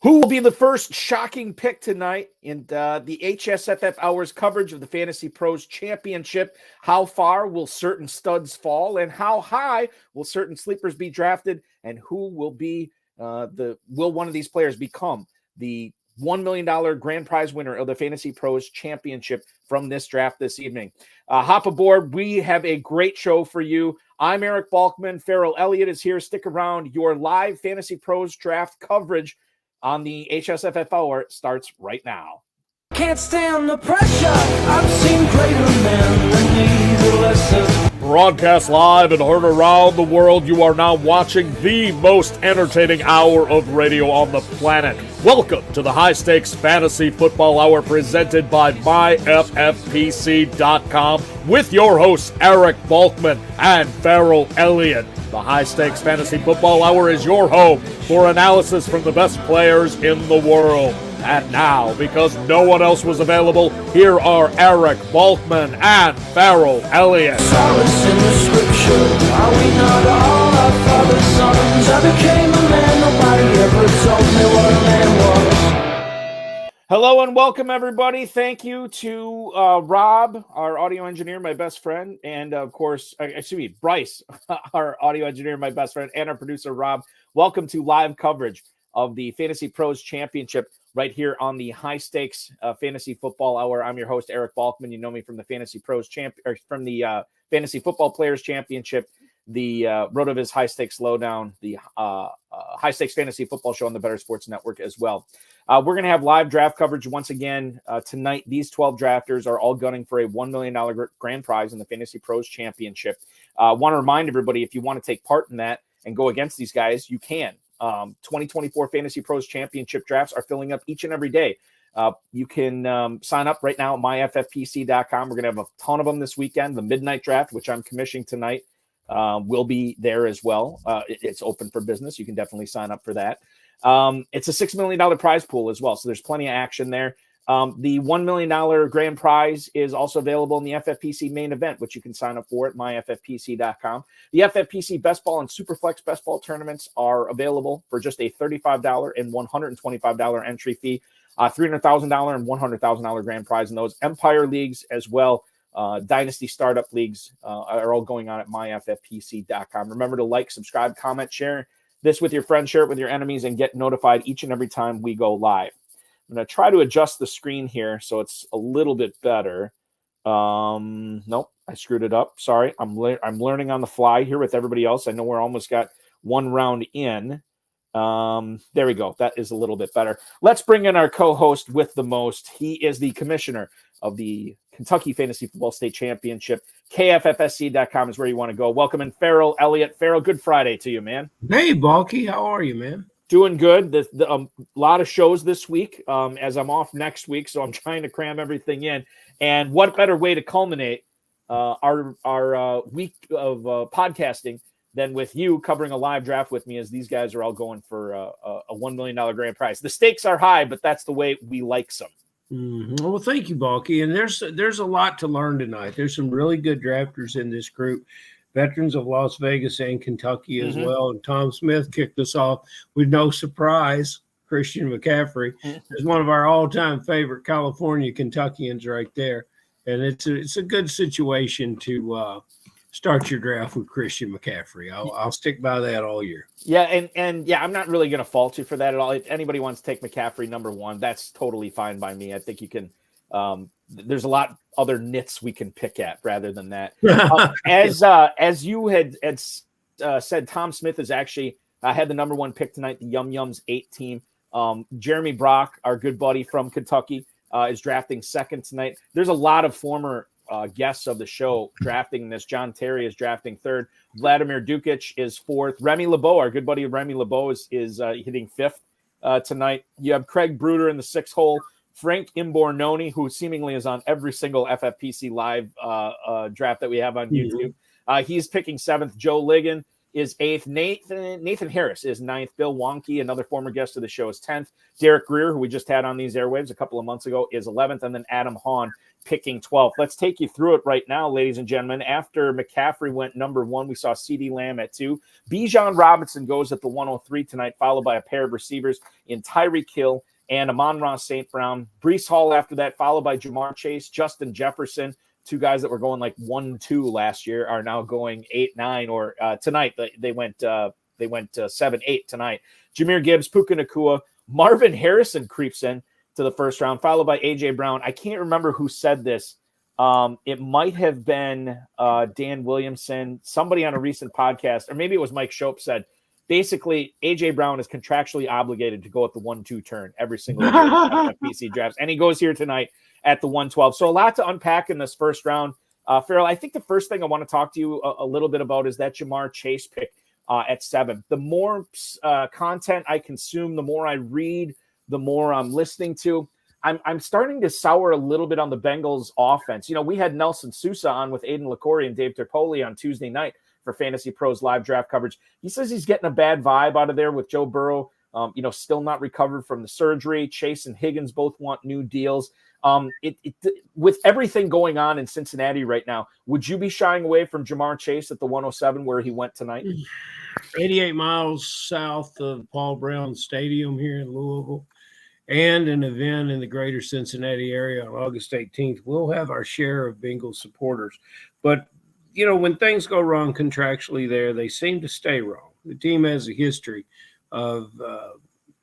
Who will be the first shocking pick tonight in the HSFF Hours coverage of the Fantasy Pros Championship? How far will certain studs fall, and how high will certain sleepers be drafted? And who will be will one of these players become the $1 million grand prize winner of the Fantasy Pros Championship from this draft this evening? Hop aboard. We have a great show for you. I'm Eric Balkman. Ferrell Elliott is here. Stick around. Your live Fantasy Pros draft coverage on the HSFF Hour starts right now. Can't stand the pressure. I've seen greater men than need a lesson. Broadcast live and heard around the world, you are now watching the most entertaining hour of radio on the planet. Welcome to the High Stakes Fantasy Football Hour presented by myffpc.com with your hosts Eric Balkman and Ferrell Elliott. The High Stakes Fantasy Football Hour is your home for analysis from the best players in the world. And now, because no one else was available, here are Eric Balkman and Ferrell Elliott. Solace in the scripture. Are we not all our father's sons? I became a man. Nobody ever told me what a man was. Hello and welcome, everybody. Thank you to Rob, our audio engineer, my best friend, and of course, Bryce, our audio engineer, my best friend, and our producer, Rob. Welcome to live coverage of the Fantasy Pros Championship right here on the High Stakes Fantasy Football Hour. I'm your host, Eric Balkman. You know me from the Fantasy Pros from the Fantasy Football Players Championship, the RotoViz High Stakes Lowdown, the High Stakes Fantasy Football Show on the Better Sports Network as well. We're going to have live draft coverage once again tonight. These 12 drafters are all gunning for a $1 million grand prize in the Fantasy Pros Championship. Want to remind everybody, if you want to take part in that and go against these guys, you can. 2024 Fantasy Pros Championship drafts are filling up each and every day. You can sign up right now at myffpc.com. We're going to have a ton of them this weekend. The midnight draft, which I'm commissioning tonight, will be there as well. It's open for business. You can definitely sign up for that. It's a $6 million prize pool as well, so there's plenty of action there. The $1 million grand prize is also available in the FFPC main event, which you can sign up for at myffpc.com. The FFPC Best Ball and Superflex Best Ball tournaments are available for just a $35 and $125 entry fee, $300,000 and $100,000 grand prize in those. Empire Leagues as well, Dynasty Startup Leagues are all going on at myffpc.com. Remember to like, subscribe, comment, share this with your friends, share it with your enemies, and get notified each and every time we go live. I'm going to try to adjust the screen here so it's a little bit better. Nope, I screwed it up. Sorry, I'm learning on the fly here with everybody else. I know we're almost got one round in. There we go. That is a little bit better. Let's bring in our co-host with the most. He is the commissioner of the Kentucky Fantasy Football State Championship. KFFSC.com is where you want to go. Welcome in Ferrell Elliott. Ferrell, good Friday to you, man. Hey, Balky. How are you, man? Doing good. A lot of shows this week as I'm off next week, so I'm trying to cram everything in. And what better way to culminate our week of podcasting than with you covering a live draft with me, as these guys are all going for a $1 million grand prize. The stakes are high, but that's the way we like some. Mm-hmm. Well, thank you, Balky. And there's a lot to learn tonight. There's some really good drafters in this group. Veterans of Las Vegas and Kentucky as well. And Tom Smith kicked us off with no surprise. Christian McCaffrey is one of our all-time favorite California Kentuckians right there. And it's a good situation to start your draft with Christian McCaffrey. I'll stick by that all year. Yeah, and yeah, I'm not really going to fault you for that at all. If anybody wants to take McCaffrey number one, that's totally fine by me. I think you can there's a lot other nits we can pick at rather than that. As you had said, Tom Smith is actually had the number one pick tonight, the Yum Yums 8 team. Jeremy Brock, our good buddy from Kentucky, is drafting second tonight. There's a lot of former guests of the show drafting this. John Terry is drafting third. Vladimir Dukic is fourth. Remy LeBeau, our good buddy Remy LeBeau, is hitting fifth tonight. You have Craig Bruder in the sixth hole. Frank Imbornoni, who seemingly is on every single FFPC live draft that we have on YouTube. He's picking seventh. Joe Ligon is 8th. Nathan Harris is 9th. Bill Wonky, another former guest of the show, is 10th. Derek Greer, who we just had on these airwaves a couple of months ago, is 11th. And then Adam Hahn picking 12th. Let's take you through it right now, ladies and gentlemen. After McCaffrey went number 1, we saw CeeDee Lamb at 2. Bijan Robinson goes at the 103 tonight, followed by a pair of receivers in Tyreek Hill and Amon-Ra St. Brown. Breece Hall after that, followed by Jamar Chase, Justin Jefferson. 2 guys that were going like 1-2 last year are now going 8-9, or tonight they went 7-8 tonight. Jahmyr Gibbs, Puka Nacua, Marvin Harrison creeps in to the first round, followed by A.J. Brown. I can't remember who said this. It might have been Dan Williamson, somebody on a recent podcast, or maybe it was Mike Shope said, basically, A.J. Brown is contractually obligated to go at the 1-2 turn every single year in FFPC drafts, and he goes here tonight at the 112. So a lot to unpack in this first round. Ferrell, I think the first thing I want to talk to you a little bit about is that Jamar Chase pick at 7. The more content I consume, the more I read, the more I'm listening to, I'm starting to sour a little bit on the Bengals offense. You know, we had Nelson Sousa on with Aiden LaCourrier and Dave Terpoli on Tuesday night for Fantasy Pros live draft coverage. He says he's getting a bad vibe out of there with Joe Burrow, still not recovered from the surgery. Chase and Higgins both want new deals. With everything going on in Cincinnati right now, would you be shying away from Jamar Chase at the 107 where he went tonight? 88 miles south of Paul Brown Stadium here in Louisville, and an event in the greater Cincinnati area on August 18th. We'll have our share of Bengals supporters. But, when things go wrong contractually there, they seem to stay wrong. The team has a history of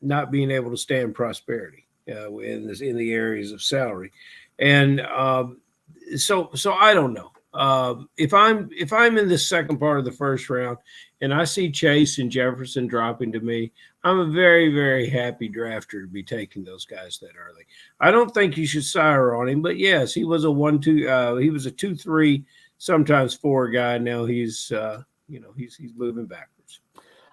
not being able to stand prosperity in the areas of salary. And so I don't know. If I'm in the second part of the first round and I see Chase and Jefferson dropping to me, I'm a very, very happy drafter to be taking those guys that early. I don't think you should sire on him, but yes, he was a 1-2. He was a 2-3, sometimes 4 guy. Now he's moving backwards.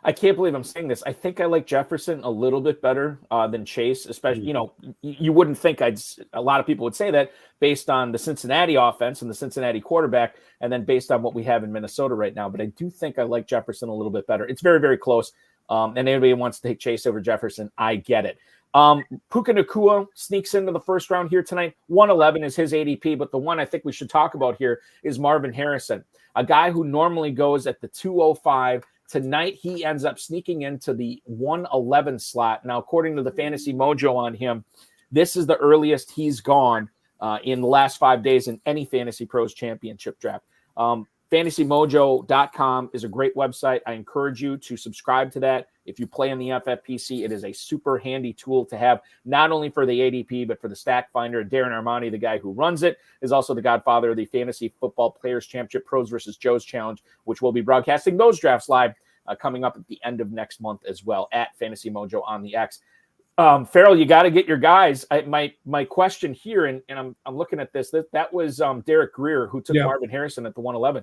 I can't believe I'm saying this. I think I like Jefferson a little bit better than Chase, especially, you wouldn't think a lot of people would say that based on the Cincinnati offense and the Cincinnati quarterback, and then based on what we have in Minnesota right now. But I do think I like Jefferson a little bit better. It's very, very close. And anybody who wants to take Chase over Jefferson, I get it. Puka Nacua sneaks into the first round here tonight. 111 is his ADP, but the one I think we should talk about here is Marvin Harrison, a guy who normally goes at the 205. Tonight, he ends up sneaking into the 111 slot. Now, according to the Fantasy Mojo on him, this is the earliest he's gone in the last 5 days in any Fantasy Pros Championship draft. FantasyMojo.com is a great website. I encourage you to subscribe to that. If you play in the FFPC, it is a super handy tool to have, not only for the ADP, but for the Stack Finder. Darren Armani, the guy who runs it, is also the godfather of the Fantasy Football Players Championship Pros versus Joe's Challenge, which will be broadcasting those drafts live coming up at the end of next month as well at Fantasy Mojo on the X. Ferrell, you got to get your guys. My question here, and I'm looking at this, that was Derek Greer, who took Marvin Harrison at the 111.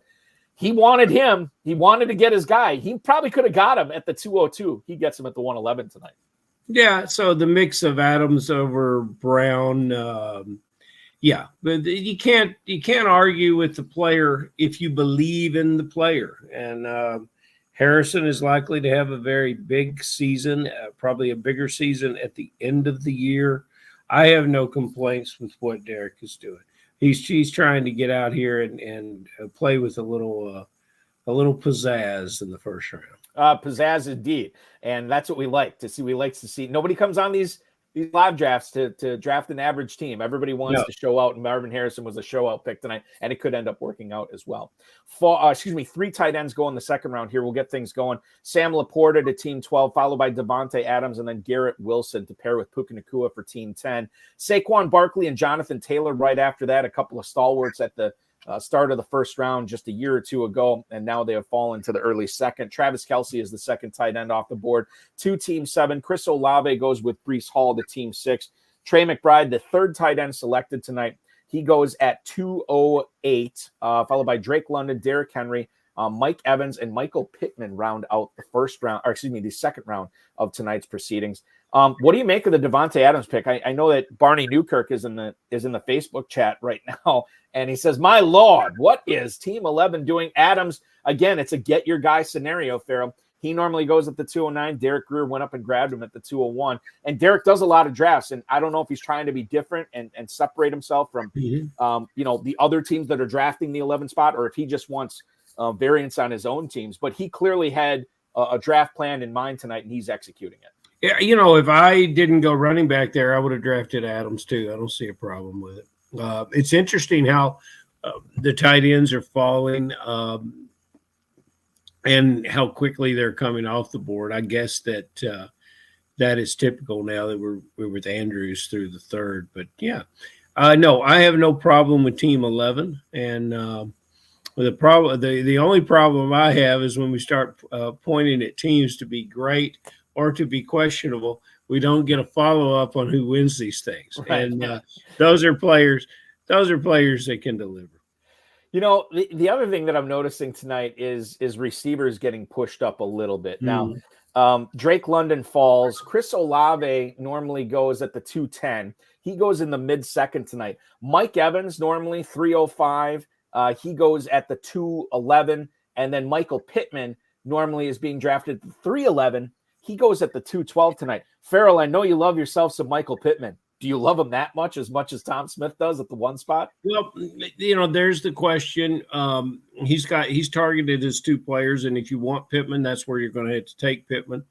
He wanted him. He wanted to get his guy. He probably could have got him at the 202. He gets him at the 111 tonight. Yeah, so the mix of Adams over Brown, but you can't argue with the player if you believe in the player. And Harrison is likely to have a very big season, probably a bigger season at the end of the year. I have no complaints with what Derek is doing. He's trying to get out here and play with a little pizzazz in the first round. Pizzazz indeed, and that's what we like to see. We like to see nobody comes on these live drafts to draft an average team. Everybody wants to show out, and Marvin Harrison was a show out pick tonight, and it could end up working out as well. 3 tight ends go in the second round here. We'll get things going. Sam Laporta to team 12, followed by Devontae Adams, and then Garrett Wilson to pair with Puka Nacua for team 10. Saquon Barkley and Jonathan Taylor right after that, a couple of stalwarts at the start of the first round just a year or two ago, and now they have fallen to the early second. Travis Kelce is the second tight end off the board to team 7. Chris Olave goes with Breece Hall to team 6. Trey McBride, the third tight end selected tonight, he goes at 208, followed by Drake London, Derrick Henry, Mike Evans and Michael Pittman round out the second round of tonight's proceedings. What do you make of the Devontae Adams pick? I know that Barney Newkirk is in the Facebook chat right now, and he says, "My Lord, what is Team 11 doing?" Adams, again, it's a get your guy scenario, Ferrell. He normally goes at the 209. Derek Greer went up and grabbed him at the 201. And Derek does a lot of drafts, and I don't know if he's trying to be different and separate himself from the other teams that are drafting the 11 spot, or if he just wants variance on his own teams. But he clearly had a draft plan in mind tonight, and he's executing it. Yeah, if I didn't go running back there, I would have drafted Adams too. I don't see a problem with it. It's interesting how the tight ends are falling and how quickly they're coming off the board. I guess that that is typical now that we're with Andrews through the third. But yeah, no, I have no problem with Team 11. And the only problem I have is when we start pointing at teams to be great or to be questionable, we don't get a follow-up on who wins these things. Right. And those are players that can deliver. The other thing that I'm noticing tonight is receivers getting pushed up a little bit. Now, Drake London falls. Chris Olave normally goes at the 210. He goes in the mid-second tonight. Mike Evans, normally 305. He goes at the 211. And then Michael Pittman normally is being drafted at the 311. He goes at the 212 tonight. Ferrell, I know you love yourself some Michael Pittman. Do you love him that much as Tom Smith does at the one spot? Well, there's the question. He's targeted his two players, and if you want Pittman, that's where you're going to have to take Pittman.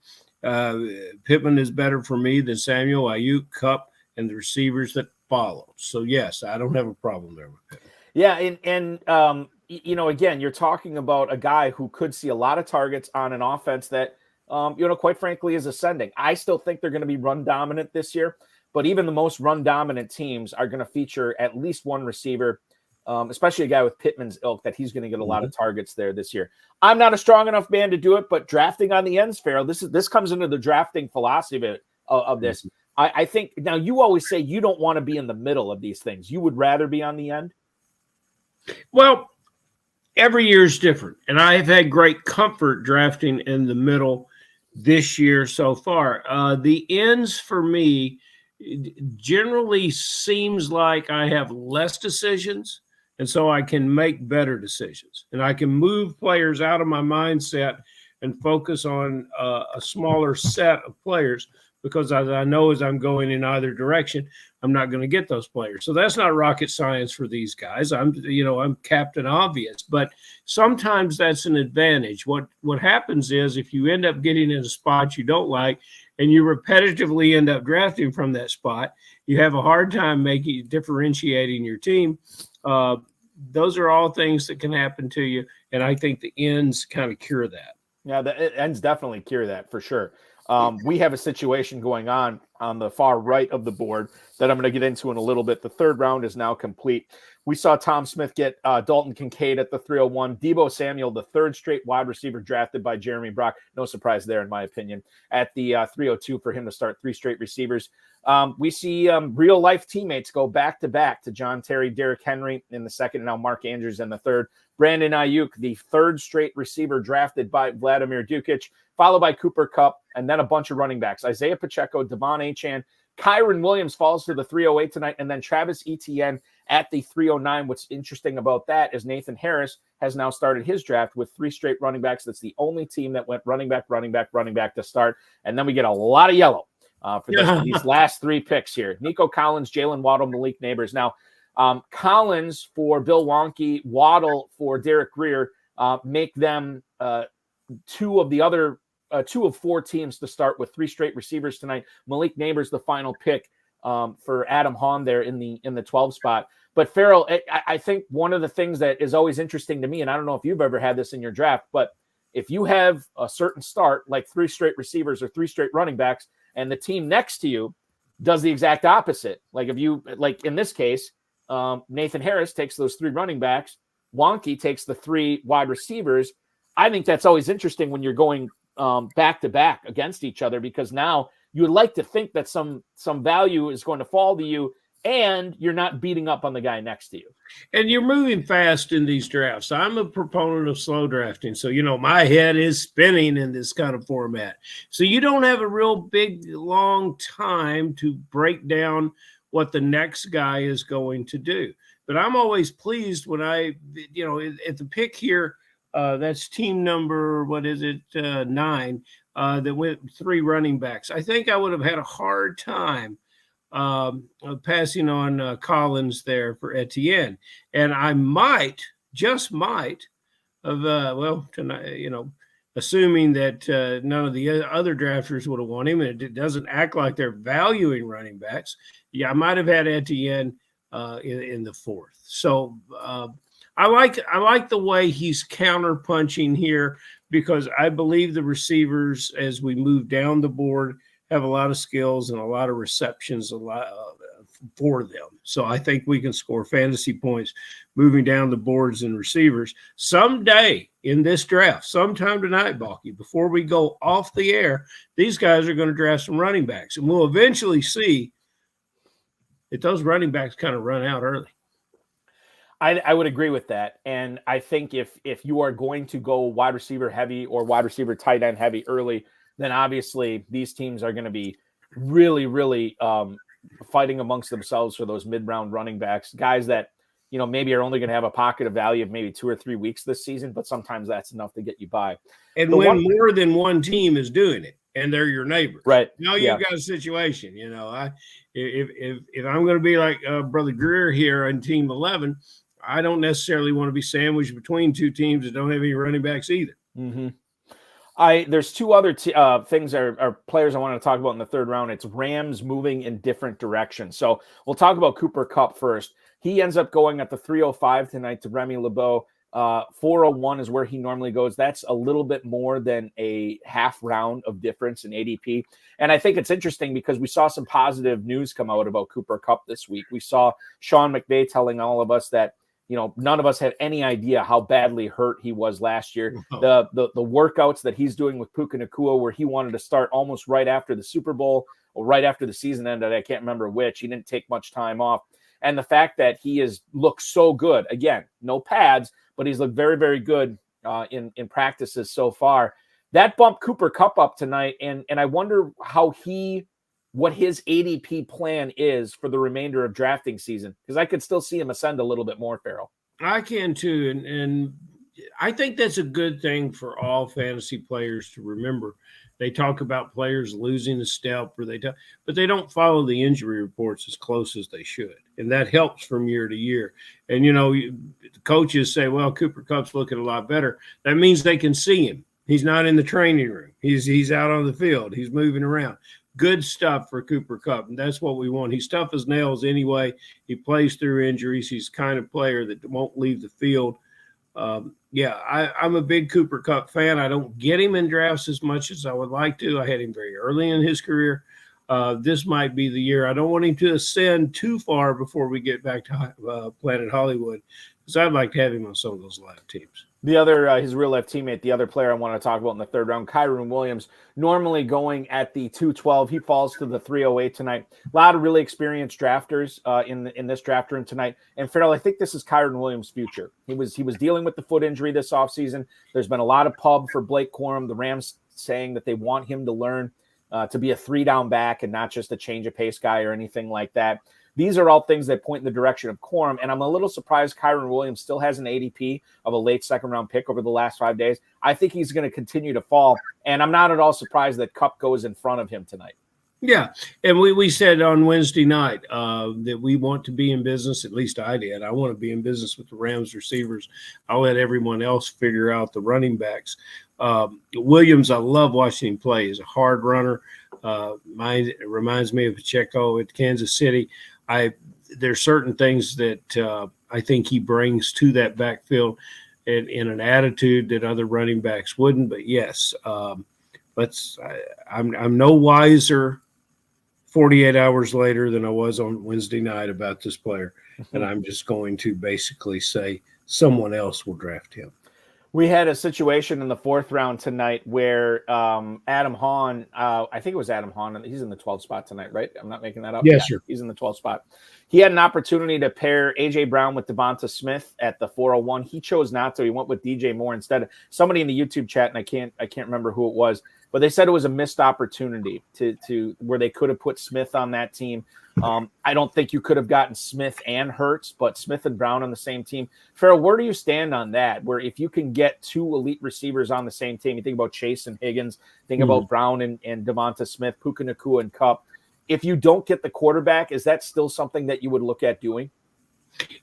Pittman is better for me than Samuel, Ayuk, Kupp, and the receivers that follow. So yes, I don't have a problem there with Pittman. Yeah, and again, you're talking about a guy who could see a lot of targets on an offense that, quite frankly, is ascending. I still think they're going to be run dominant this year. But even the most run-dominant teams are going to feature at least one receiver, especially a guy with Pittman's ilk, that he's going to get a lot of targets there this year. I'm not a strong enough man to do it, but drafting on the ends, Ferrell, this comes into the drafting philosophy of this. I think, now you always say you don't want to be in the middle of these things. You would rather be on the end? Well, every year is different, and I've had great comfort drafting in the middle this year so far. The ends for me generally seems like I have less decisions, and so I can make better decisions, and I can move players out of my mindset and focus on a smaller set of players, because as I know, as I'm going in either direction, I'm not going to get those players. So that's not rocket science for these guys. I'm Captain Obvious, but sometimes that's an advantage. What happens is, if you end up getting in a spot you don't like, and you repetitively end up drafting from that spot, you have a hard time differentiating your team. Those are all things that can happen to you, and I think the ends kind of cure that. Yeah, the ends definitely cure that for sure. We have a situation going on the far right of the board that I'm going to get into in a little bit. The third round is now complete. We saw Tom Smith get Dalton Kincaid at the 301. Deebo Samuel, the third straight wide receiver drafted by Jeremy Brock. No surprise there, in my opinion. At the 302 for him to start three straight receivers. We see real-life teammates go back-to-back to John Terry, Derrick Henry in the second, and now Mark Andrews in the third. Brandon Ayuk, the third straight receiver drafted by Vladimir Dukic, followed by Cooper Kupp, and then a bunch of running backs. Isaiah Pacheco, Devon Achane, Kyron Williams falls to the 308 tonight, and then Travis Etienne at the 309. What's interesting about that is Nathan Harris has now started his draft with three straight running backs. That's the only team that went running back to start. And then we get a lot of yellow for these last three picks here. Nico Collins, Jalen Waddle, Malik Neighbors. Now, Collins for Bill Wonky, Waddle for Derek Greer make them two of four teams to start with three straight receivers tonight. Malik Neighbors, the final pick for Adam Hahn there in the 12 spot. But Ferrell, I think one of the things that is always interesting to me, and I don't know if you've ever had this in your draft, but if you have a certain start, like three straight receivers or three straight running backs, and the team next to you does the exact opposite. Like in this case, Nathan Harris takes those three running backs, Wonky takes the three wide receivers. I think that's always interesting when you're going back to back against each other, because now you would like to think that some value is going to fall to you and you're not beating up on the guy next to you. And you're moving fast in these drafts. I'm a proponent of slow drafting. So, my head is spinning in this kind of format. So you don't have a real big, long time to break down what the next guy is going to do. But I'm always pleased when at the pick here, that's team number, 9, that went 3 running backs. I think I would have had a hard time passing on Collins there for Etienne. And I just might have, tonight, assuming that none of the other drafters would have won him, and it doesn't act like they're valuing running backs. Yeah, I might have had Etienne in the 4th. So I like the way he's counter punching here, because I believe the receivers, as we move down the board, have a lot of skills and a lot of receptions for them. So I think we can score fantasy points moving down the boards and receivers. Someday in this draft, sometime tonight, Balky, before we go off the air, these guys are going to draft some running backs, and we'll eventually see that those running backs kind of run out early. I would agree with that. And I think if you are going to go wide receiver heavy or wide receiver tight end heavy early, then obviously these teams are going to be really, really fighting amongst themselves for those mid-round running backs, guys that, maybe are only going to have a pocket of value of maybe 2 or 3 weeks this season, but sometimes that's enough to get you by. And when more than one team is doing it, and they're your neighbors, right? Now you've got a situation. If I'm going to be like Brother Greer here on Team 11, I don't necessarily want to be sandwiched between 2 teams that don't have any running backs either. Mm-hmm. There's 2 other things are players I want to talk about in the 3rd round. It's Rams moving in different directions. So we'll talk about Cooper Kupp first. He ends up going at the 305 tonight to Remy LeBeau. 401 is where he normally goes. That's a little bit more than a half round of difference in ADP. And I think it's interesting because we saw some positive news come out about Cooper Kupp this week. We saw Sean McVay telling all of us that, none of us had any idea how badly hurt he was last year. The workouts that he's doing with Puka Nacua, where he wanted to start almost right after the Super Bowl or right after the season ended, I can't remember which. He didn't take much time off. And the fact that he has looked so good, again, no pads, but he's looked very, very good in practices so far. That bumped Cooper Kupp up tonight, and I wonder what his ADP plan is for the remainder of drafting season, because I could still see him ascend a little bit more, Ferrell. I can too, and I think that's a good thing for all fantasy players to remember. They talk about players losing a step, but they don't follow the injury reports as close as they should, and that helps from year to year. And coaches say, "Well, Cooper Kupp's looking a lot better." That means they can see him. He's not in the training room. He's out on the field. He's moving around. Good stuff for Cooper Kupp, and that's what we want. He's tough as nails anyway. He plays through injuries. He's the kind of player that won't leave the field. I'm a big Cooper Kupp fan. I don't get him in drafts as much as I would like to. I had him very early in his career. This might be the year. I don't want him to ascend too far before we get back to Planet Hollywood, because I'd like to have him on some of those live teams. The other, his real-life teammate, the other player I want to talk about in the 3rd round, Kyren Williams, normally going at the 212. He falls to the 308 tonight. A lot of really experienced drafters in this draft room tonight. And Ferrell, I think this is Kyren Williams' future. He was dealing with the foot injury this offseason. There's been a lot of pub for Blake Corum. The Rams saying that they want him to learn to be a 3-down back and not just a change of pace guy or anything like that. These are all things that point in the direction of Corum, and I'm a little surprised Kyren Williams still has an ADP of a late 2nd-round pick over the last 5 days. I think he's going to continue to fall, and I'm not at all surprised that Kupp goes in front of him tonight. Yeah, and we said on Wednesday night that we want to be in business, at least I did. I want to be in business with the Rams receivers. I'll let everyone else figure out the running backs. Williams, I love watching him play. He's a hard runner. It reminds me of Pacheco at Kansas City. There's certain things that I think he brings to that backfield in an attitude that other running backs wouldn't. But yes, I'm no wiser 48 hours later than I was on Wednesday night about this player, and I'm just going to basically say someone else will draft him. We had a situation in the 4th round tonight where Adam Hahn, I think it was Adam Hahn, he's in the 12th spot tonight, right? I'm not making that up. Yes, sir. He's in the 12th spot. He had an opportunity to pair A.J. Brown with Devonta Smith at the 401. He chose not to. He went with DJ Moore instead. Somebody in the YouTube chat, and I can't remember who it was, but they said it was a missed opportunity to where they could have put Smith on that team. I don't think you could have gotten Smith and Hurts, but Smith and Brown on the same team. Ferrell, where do you stand on that? Where if you can get 2 elite receivers on the same team, you think about Chase and Higgins, think about Brown and Devonta Smith, Puka Nacua and Kupp. If you don't get the quarterback, is that still something that you would look at doing?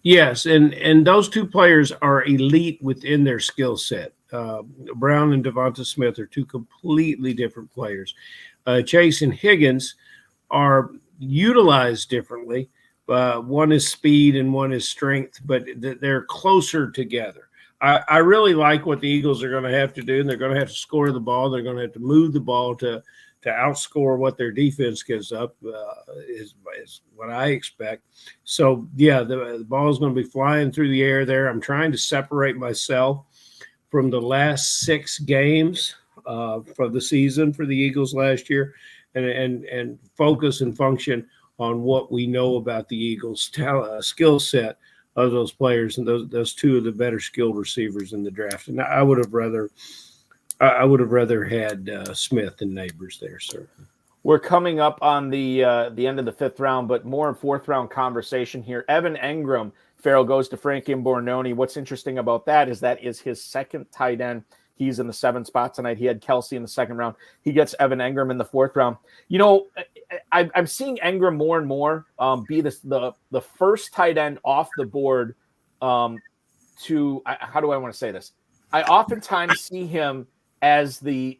Yes, and those 2 players are elite within their skill set. Brown and Devonta Smith are 2 completely different players. Chase and Higgins are utilized differently. One is speed and one is strength, but they're closer together. I really like what the Eagles are going to have to do, and they're going to have to score the ball. They're going to have to move the ball to outscore what their defense gives up is what I expect. So, yeah, the ball is going to be flying through the air there. I'm trying to separate myself from the last 6 games for the season for the Eagles last year and focus and function on what we know about the Eagles' skill set of those players, and those 2 of the better skilled receivers in the draft. And I would have rather had Smith and Neighbors there, sir. We're coming up on the end of the 5th round, but more in 4th round conversation here. Evan Engram, Ferrell, goes to Frankie Bornoni. What's interesting about that is his 2nd tight end. He's in the 7th spot tonight. He had Kelsey in the 2nd round. He gets Evan Engram in the 4th round. You know, I'm seeing Engram more and more be the first tight end off the board how do I want to say this? I oftentimes see him as the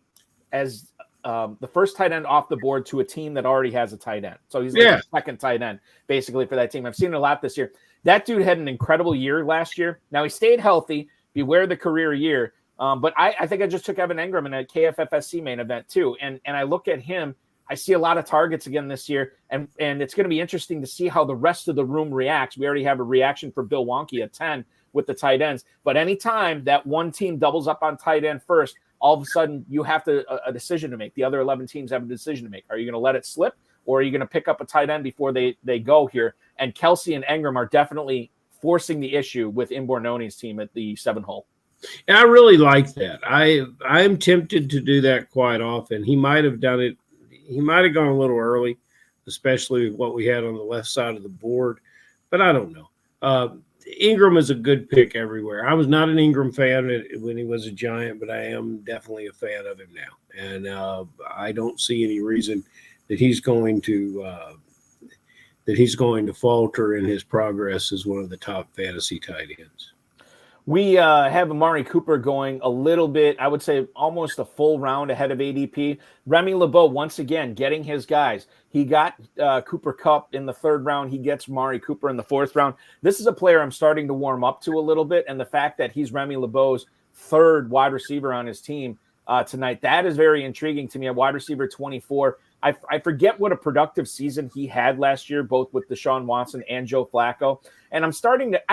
first tight end off the board to a team that already has a tight end. So he's like the 2nd tight end basically for that team. I've seen it a lot this year. That dude had an incredible year last year. Now he stayed healthy. Beware the career year. But I think I just took Evan Engram in a KFFSC main event too. And I look at him, I see a lot of targets again this year. And it's going to be interesting to see how the rest of the room reacts. We already have a reaction for Bill Wonky at 10 with the tight ends. But anytime that one team doubles up on tight end first, all of a sudden you have a decision to make. The other 11 teams have a decision to make. Are you going to let it slip, or are you going to pick up a tight end before they go here? And Kelsey and Engram are definitely forcing the issue with Bornoni's team at the 7 hole. And I really like that. I'm tempted to do that quite often. He might have done it. He might have gone a little early, especially with what we had on the left side of the board. But I don't know. Ingram is a good pick everywhere. I was not an Ingram fan when he was a Giant, but I am definitely a fan of him now. And I don't see any reason that he's going to falter in his progress as one of the top fantasy tight ends. We have Amari Cooper going a little bit, I would say almost a full round ahead of ADP. Remy LeBeau, once again, getting his guys. He got Cooper Kupp in the 3rd round. He gets Amari Cooper in the 4th round. This is a player I'm starting to warm up to a little bit, and the fact that he's Remy LeBeau's 3rd wide receiver on his team tonight, that is very intriguing to me. A wide receiver 24. I forget what a productive season he had last year, both with Deshaun Watson and Joe Flacco. And I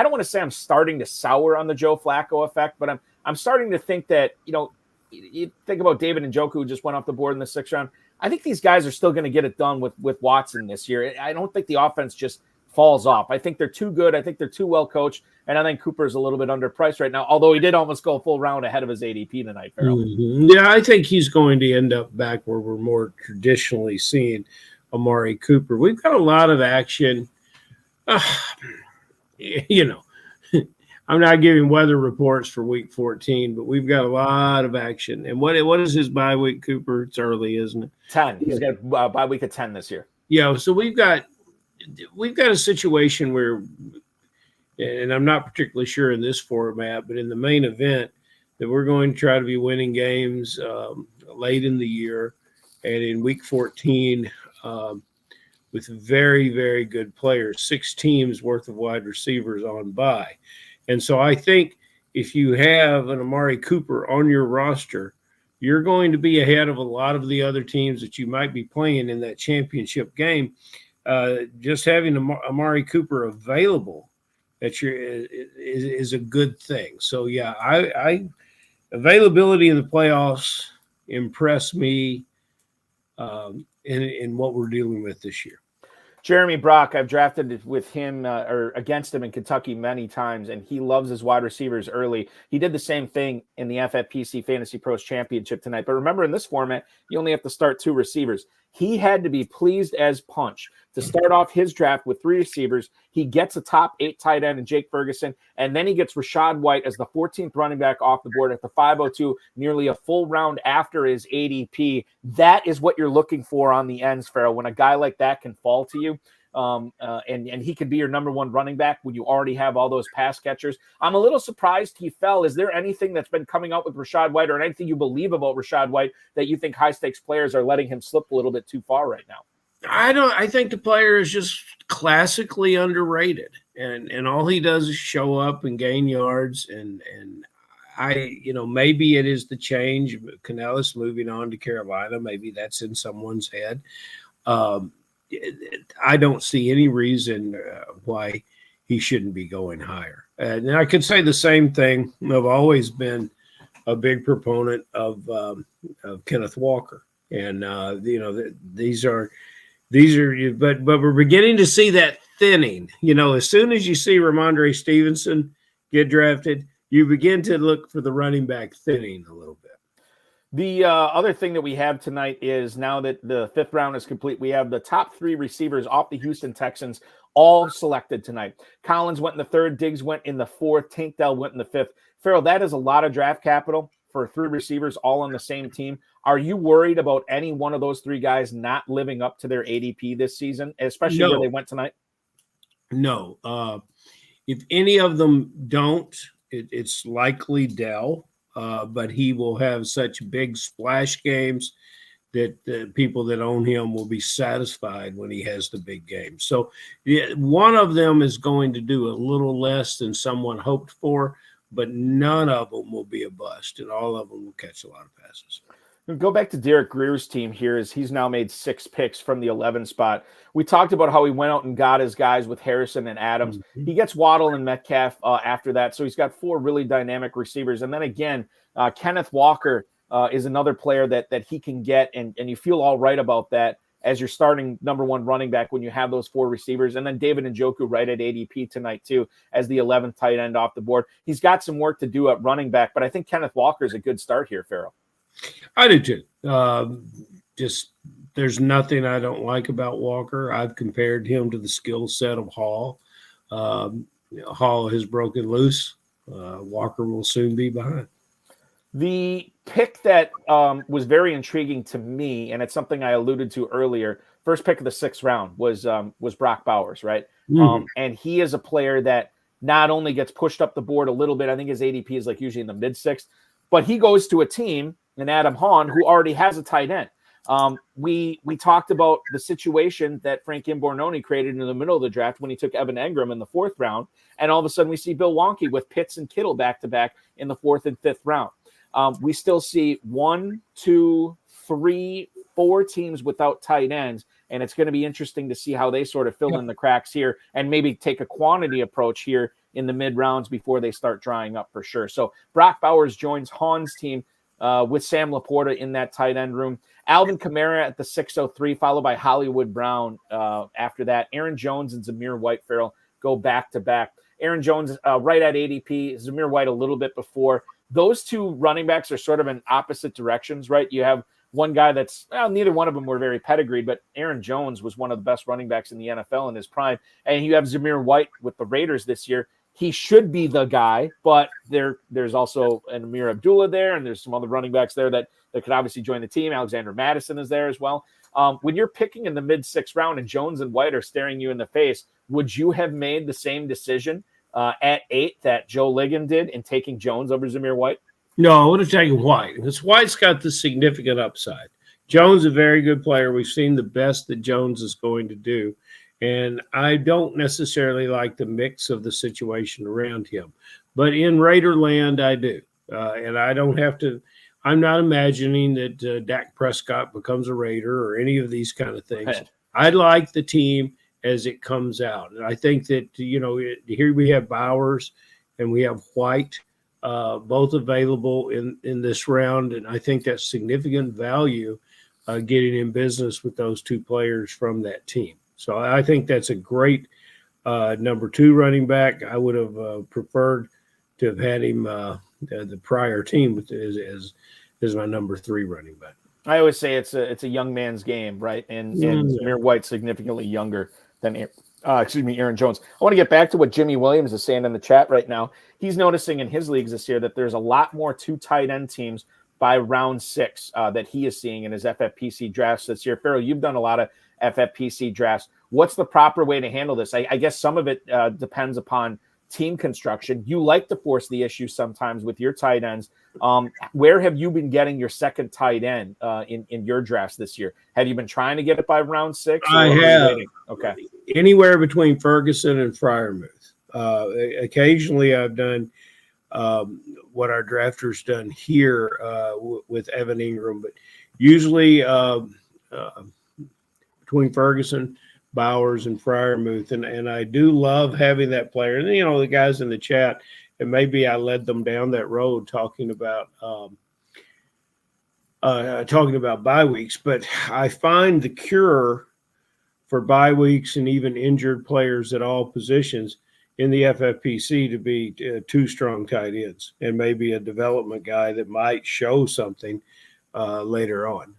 don't want to say I'm starting to sour on the Joe Flacco effect, but I'm starting to think that, you think about David Njoku, who just went off the board in the 6th round. I think these guys are still going to get it done with Watson this year. I don't think the offense just falls off. I think they're too good. I think they're too well coached. And I think Cooper's a little bit underpriced right now, although he did almost go a full round ahead of his ADP tonight, Ferrell. Mm-hmm. Yeah, I think he's going to end up back where we're more traditionally seeing Amari Cooper. We've got a lot of action. I'm not giving weather reports for week 14, but we've got a lot of action. And what is his bye week, Cooper? It's early, isn't it? 10. He's got a bye week of 10 this year. Yeah, so we've got a situation where, and I'm not particularly sure in this format, but in the main event, that we're going to try to be winning games late in the year, and in week 14 with very, very good players, 6 teams worth of wide receivers on bye. And so I think if you have an Amari Cooper on your roster, you're going to be ahead of a lot of the other teams that you might be playing in that championship game. Just having Amari Cooper available is a good thing. So, yeah, availability in the playoffs impressed me in what we're dealing with this year. Jeremy Brock, I've drafted with him or against him in Kentucky many times, and he loves his wide receivers early. He did the same thing in the FFPC Fantasy Pros Championship tonight. But remember, in this format, you only have to start 2 receivers. He had to be pleased as punch to start off his draft with 3 receivers. He gets a top 8 tight end in Jake Ferguson, and then he gets Rachaad White as the 14th running back off the board at the 502, nearly a full round after his ADP. That is what you're looking for on the ends, Ferrell, when a guy like that can fall to you. And he could be your number 1 running back when you already have all those pass catchers. I'm a little surprised he fell. Is there anything that's been coming out with Rachaad White or anything you believe about Rachaad White that you think high stakes players are letting him slip a little bit too far right now? I think the player is just classically underrated, and all he does is show up and gain yards. And maybe it is the change, Canellis moving on to Carolina. Maybe that's in someone's head. I don't see any reason why he shouldn't be going higher. And I could say the same thing. I've always been a big proponent of Kenneth Walker, and but we're beginning to see that thinning. As soon as you see Ramondre Stevenson get drafted, you begin to look for the running back thinning a little bit. The other thing that we have tonight is, now that the 5th round is complete, we have the top 3 receivers off the Houston Texans all selected tonight. Collins went in the 3rd, Diggs went in the 4th, Tank Dell went in the 5th. Ferrell, that is a lot of draft capital for 3 receivers all on the same team. Are you worried about any one of those 3 guys not living up to their ADP this season, especially where they went tonight? No. If any of them don't, it's likely Dell. But he will have such big splash games that the people that own him will be satisfied when he has the big game. So one of them is going to do a little less than someone hoped for, but none of them will be a bust, and all of them will catch a lot of passes. Go back to Derek Greer's team here, as he's now made 6 picks from the 11 spot. We talked about how he went out and got his guys with Harrison and Adams. Mm-hmm. He gets Waddle and Metcalf after that. So he's got 4 really dynamic receivers. And then again, Kenneth Walker is another player that he can get. And you feel all right about that as you're starting number 1 running back when you have those 4 receivers. And then David Njoku right at ADP tonight too, as the 11th tight end off the board. He's got some work to do at running back, but I think Kenneth Walker is a good start here, Ferrell. I do too. Just there's nothing I don't like about Walker. I've compared him to the skill set of Hall. Hall has broken loose. Walker will soon be behind. The pick that was very intriguing to me, and it's something I alluded to earlier, first pick of the 6th round was Brock Bowers, right? Mm-hmm. And he is a player that not only gets pushed up the board a little bit, I think his ADP is like usually in the mid-6th, but he goes to a team, and Adam Hahn, who already has a tight end. We talked about the situation that Frank Imbornoni created in the middle of the draft when he took Evan Engram in the 4th round, and all of a sudden we see Bill Wonky with Pitts and Kittle back-to-back in the 4th and 5th round. We still see 1, 2, 3, 4 teams without tight ends, and it's going to be interesting to see how they sort of fill in the cracks here and maybe take a quantity approach here in the mid-rounds before they start drying up for sure. So Brock Bowers joins Hahn's team with Sam Laporta in that tight end room. Alvin Kamara at the 603, followed by Hollywood Brown after that. Aaron Jones and Zamir White, Ferrell, go back-to-back. Aaron Jones right at ADP, Zamir White a little bit before. Those 2 running backs are sort of in opposite directions, right? You have one guy that's, neither one of them were very pedigreed, but Aaron Jones was one of the best running backs in the NFL in his prime. And you have Zamir White with the Raiders this year. He should be the guy, but there's also an Amir Abdullah there, and there's some other running backs there that could obviously join the team. Alexander Madison is there as well. When you're picking in the mid-6th round and Jones and White are staring you in the face, would you have made the same decision at 8 that Joe Ligon did in taking Jones over Zamir White? No, I would have taken White, because White's got the significant upside. Jones is a very good player. We've seen the best that Jones is going to do. And I don't necessarily like the mix of the situation around him. But in Raider land, I do. And I don't have to – I'm not imagining that Dak Prescott becomes a Raider or any of these kind of things. I like the team as it comes out. And I think that, here we have Bowers and we have White. both available in this round, and I think that's significant value getting in business with those two players from that team. So I think that's a great number 2 running back. I would have preferred to have had him the prior team as my number 3 running back. I always say it's a young man's game, right? And Zamir White's significantly younger than Aaron Jones. I want to get back to what Jimmy Williams is saying in the chat right now. He's noticing in his leagues this year that there's a lot more 2 tight end teams by round 6 that he is seeing in his FFPC drafts this year. Ferrell, you've done a lot of FFPC drafts. What's the proper way to handle this? I guess some of it depends upon team construction. You like to force the issue sometimes with your tight ends. Where have you been getting your second tight end in your drafts this year? Have you been trying to get it by round 6? I have. Okay. Anywhere between Ferguson and Freiermuth. Occasionally I've done what our drafters done here with Evan Ingram, but usually between Ferguson, Bowers, and Freiermuth, and I do love having that player. And the guys in the chat, and maybe I led them down that road talking about bye weeks, but I find the cure for bye weeks and even injured players at all positions in the FFPC to be 2 strong tight ends and maybe a development guy that might show something later on.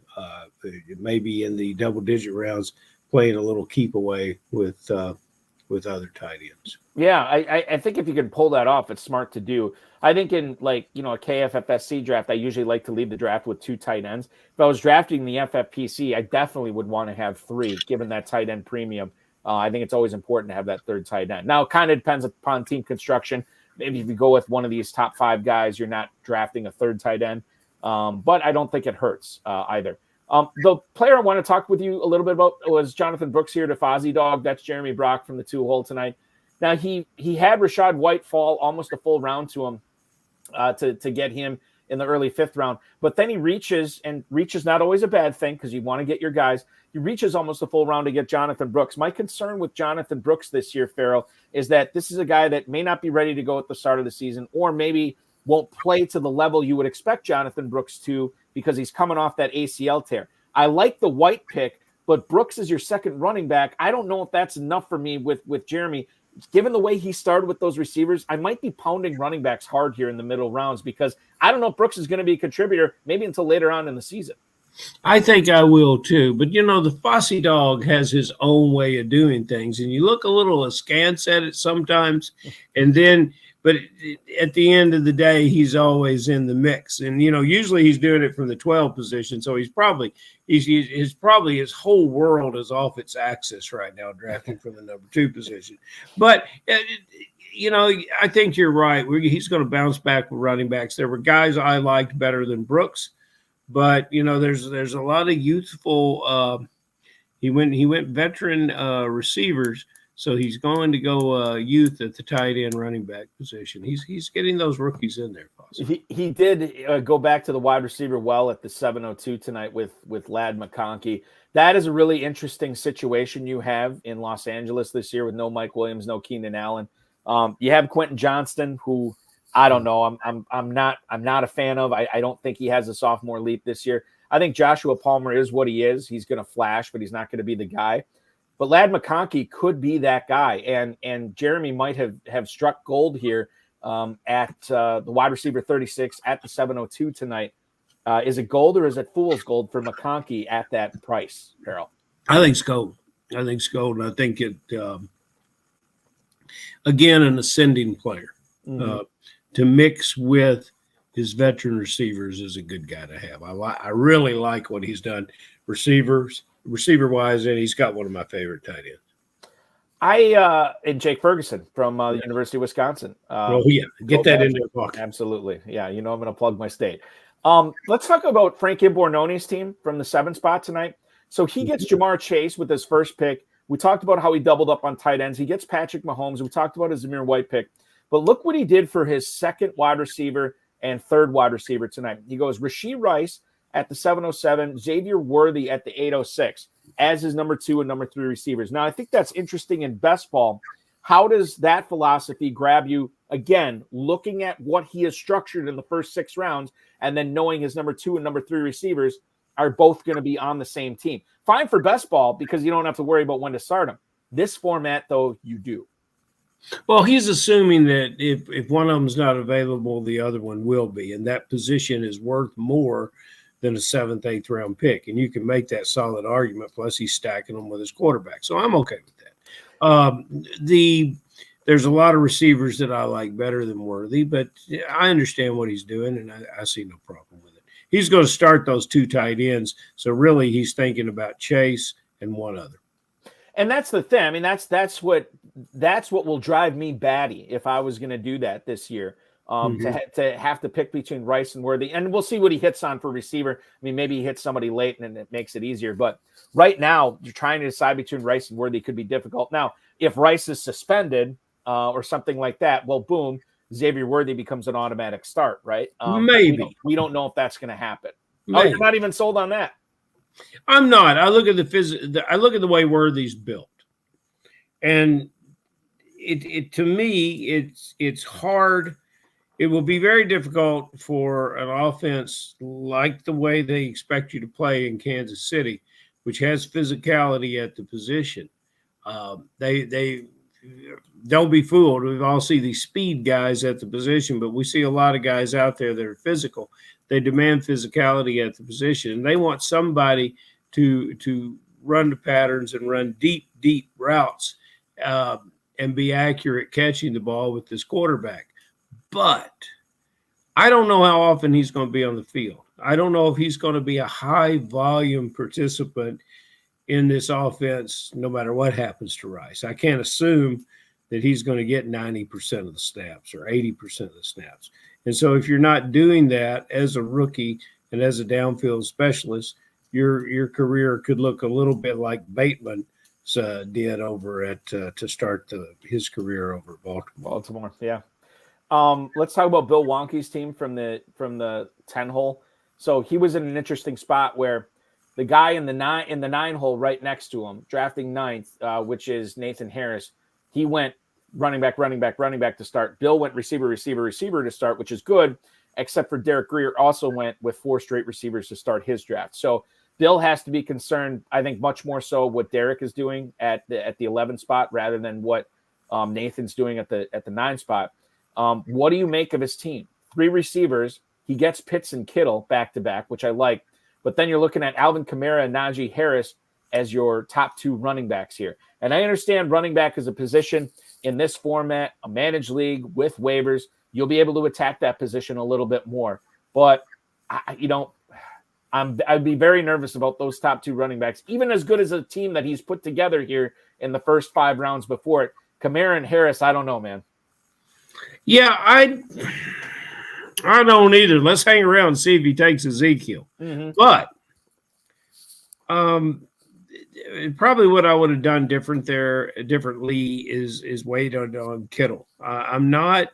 Maybe in the double-digit rounds, playing a little keep away with other tight ends. Yeah, I think if you can pull that off, it's smart to do. I think in a KFFSC draft, I usually like to lead the draft with 2 tight ends. If I was drafting the FFPC, I definitely would want to have 3, given that tight end premium. I think it's always important to have that third tight end. Now, it kind of depends upon team construction. Maybe if you go with one of these top 5 guys, you're not drafting a third tight end. But I don't think it hurts either. The player I want to talk with you a little bit about was Jonathan Brooks here to Fozzie Dog. That's Jeremy Brock from the 2-hole tonight. Now, he had Rashad White fall almost a full round to him to get him in the early 5th round. But then he reaches, and reach is not always a bad thing because you want to get your guys. He reaches almost a full round to get Jonathan Brooks. My concern with Jonathan Brooks this year, Ferrell, is that this is a guy that may not be ready to go at the start of the season, or maybe won't play to the level you would expect Jonathan Brooks to because he's coming off that ACL tear. I like the White pick, but Brooks is your second running back. I don't know if that's enough for me with Jeremy. Given the way he started with those receivers, I might be pounding running backs hard here in the middle rounds because I don't know if Brooks is going to be a contributor maybe until later on in the season. I think I will too. But, the Fossey Dog has his own way of doing things, and you look a little askance at it sometimes, but at the end of the day, he's always in the mix. And, usually he's doing it from the 12 position. So his whole world is off its axis right now, drafting from the number 2 position. But, I think you're right. He's going to bounce back with running backs. There were guys I liked better than Brooks, but, there's a lot of youthful he went veteran receivers. So he's going to go youth at the tight end running back position. He's getting those rookies in there. Possibly. He did go back to the wide receiver well at the 702 tonight with Ladd McConkey. That is a really interesting situation you have in Los Angeles this year with no Mike Williams, no Keenan Allen. You have Quentin Johnston, who I don't know. I'm not a fan of. I don't think he has a sophomore leap this year. I think Joshua Palmer is what he is. He's going to flash, but he's not going to be the guy. But Ladd McConkey could be that guy, and Jeremy might have struck gold here at the wide receiver 36 at the 702 tonight. Is it gold or is it fool's gold for McConkey at that price, Ferrell? I think it's gold. And I think it, again, an ascending player. To mix with his veteran receivers is a good guy to have. I really like what he's done receiver-wise, and he's got one of my favorite tight ends. And Jake Ferguson from the University of Wisconsin. Get that in there, Buck. Absolutely. Yeah, I'm going to plug my state. Let's talk about Frank Imbornone's team from the 7 spot tonight. So he gets Jamar Chase with his first pick. We talked about how he doubled up on tight ends. He gets Patrick Mahomes. We talked about his Zamir White pick. But look what he did for his second wide receiver and third wide receiver tonight. He goes Rashee Rice at the 707, Xavier Worthy at the 806 as his number 2 and number 3 receivers. Now, I think that's interesting in best ball, How does that philosophy grab you? Again, looking at what he has structured in the first 6 rounds and then knowing his number 2 and number 3 receivers are both going to be on the same team. Fine for best ball because you don't have to worry about when to start them. This format, though, you do. Well, he's assuming that if one of them is not available, the other one will be, and that position is worth more than a 7th, 8th round pick. And you can make that solid argument. Plus, he's stacking them with his quarterback. So I'm okay with that. There's a lot of receivers that I like better than Worthy, but I understand what he's doing, and I see no problem with it. He's going to start those 2 tight ends. So really, he's thinking about Chase and one other. And that's the thing. I mean, that's what will drive me batty if I was going to do that this year. To have to pick between Rice and Worthy, and we'll see what he hits on for receiver. I mean, maybe he hits somebody late and it makes it easier. But right now, you're trying to decide between Rice and Worthy could be difficult. Now, if Rice is suspended or something like that, well, boom, Xavier Worthy becomes an automatic start, right? Maybe we don't know if that's going to happen. Maybe. Oh, you're not even sold on that. I'm not. I look at I look at the way Worthy's built, and it to me it's hard. It will be very difficult for an offense like the way they expect you to play in Kansas City, which has physicality at the position. They don't be fooled. We've all seen these speed guys at the position, but we see a lot of guys out there that are physical. They demand physicality at the position, and they want somebody to run the patterns and run deep routes and be accurate catching the ball with this quarterback. But I don't know how often he's going to be on the field. I don't know if he's going to be a high-volume participant in this offense no matter what happens to Rice. I can't assume that he's going to get 90% of the snaps or 80% of the snaps. And so if you're not doing that as a rookie and as a downfield specialist, your career could look a little bit like Bateman did over at to start his career over at Baltimore, yeah. Let's talk about Bill Wonke's team from the 10 hole. So he was in an interesting spot where the guy in the 9 hole right next to him, drafting 9th, which is Nathan Harris, he went running back to start. Bill went receiver to start, which is good, except for Derek Greer also went with 4 straight receivers to start his draft. So Bill has to be concerned, I think, much more so what Derek is doing at the 11 spot rather than what Nathan's doing at the 9 spot. What do you make of his team? 3 receivers. He gets Pitts and Kittle back to back, which I like. But then you're looking at Alvin Kamara and Najee Harris as your top 2 running backs here. And I understand running back is a position in this format, a managed league with waivers. You'll be able to attack that position a little bit more. But I'd be very nervous about those top 2 running backs, even as good as a team that he's put together here in the first 5 rounds before it. Kamara and Harris, I don't know, man. Yeah, I don't either. Let's hang around and see if he takes Ezekiel. Mm-hmm. But probably what I would have done differently is wait on Kittle. I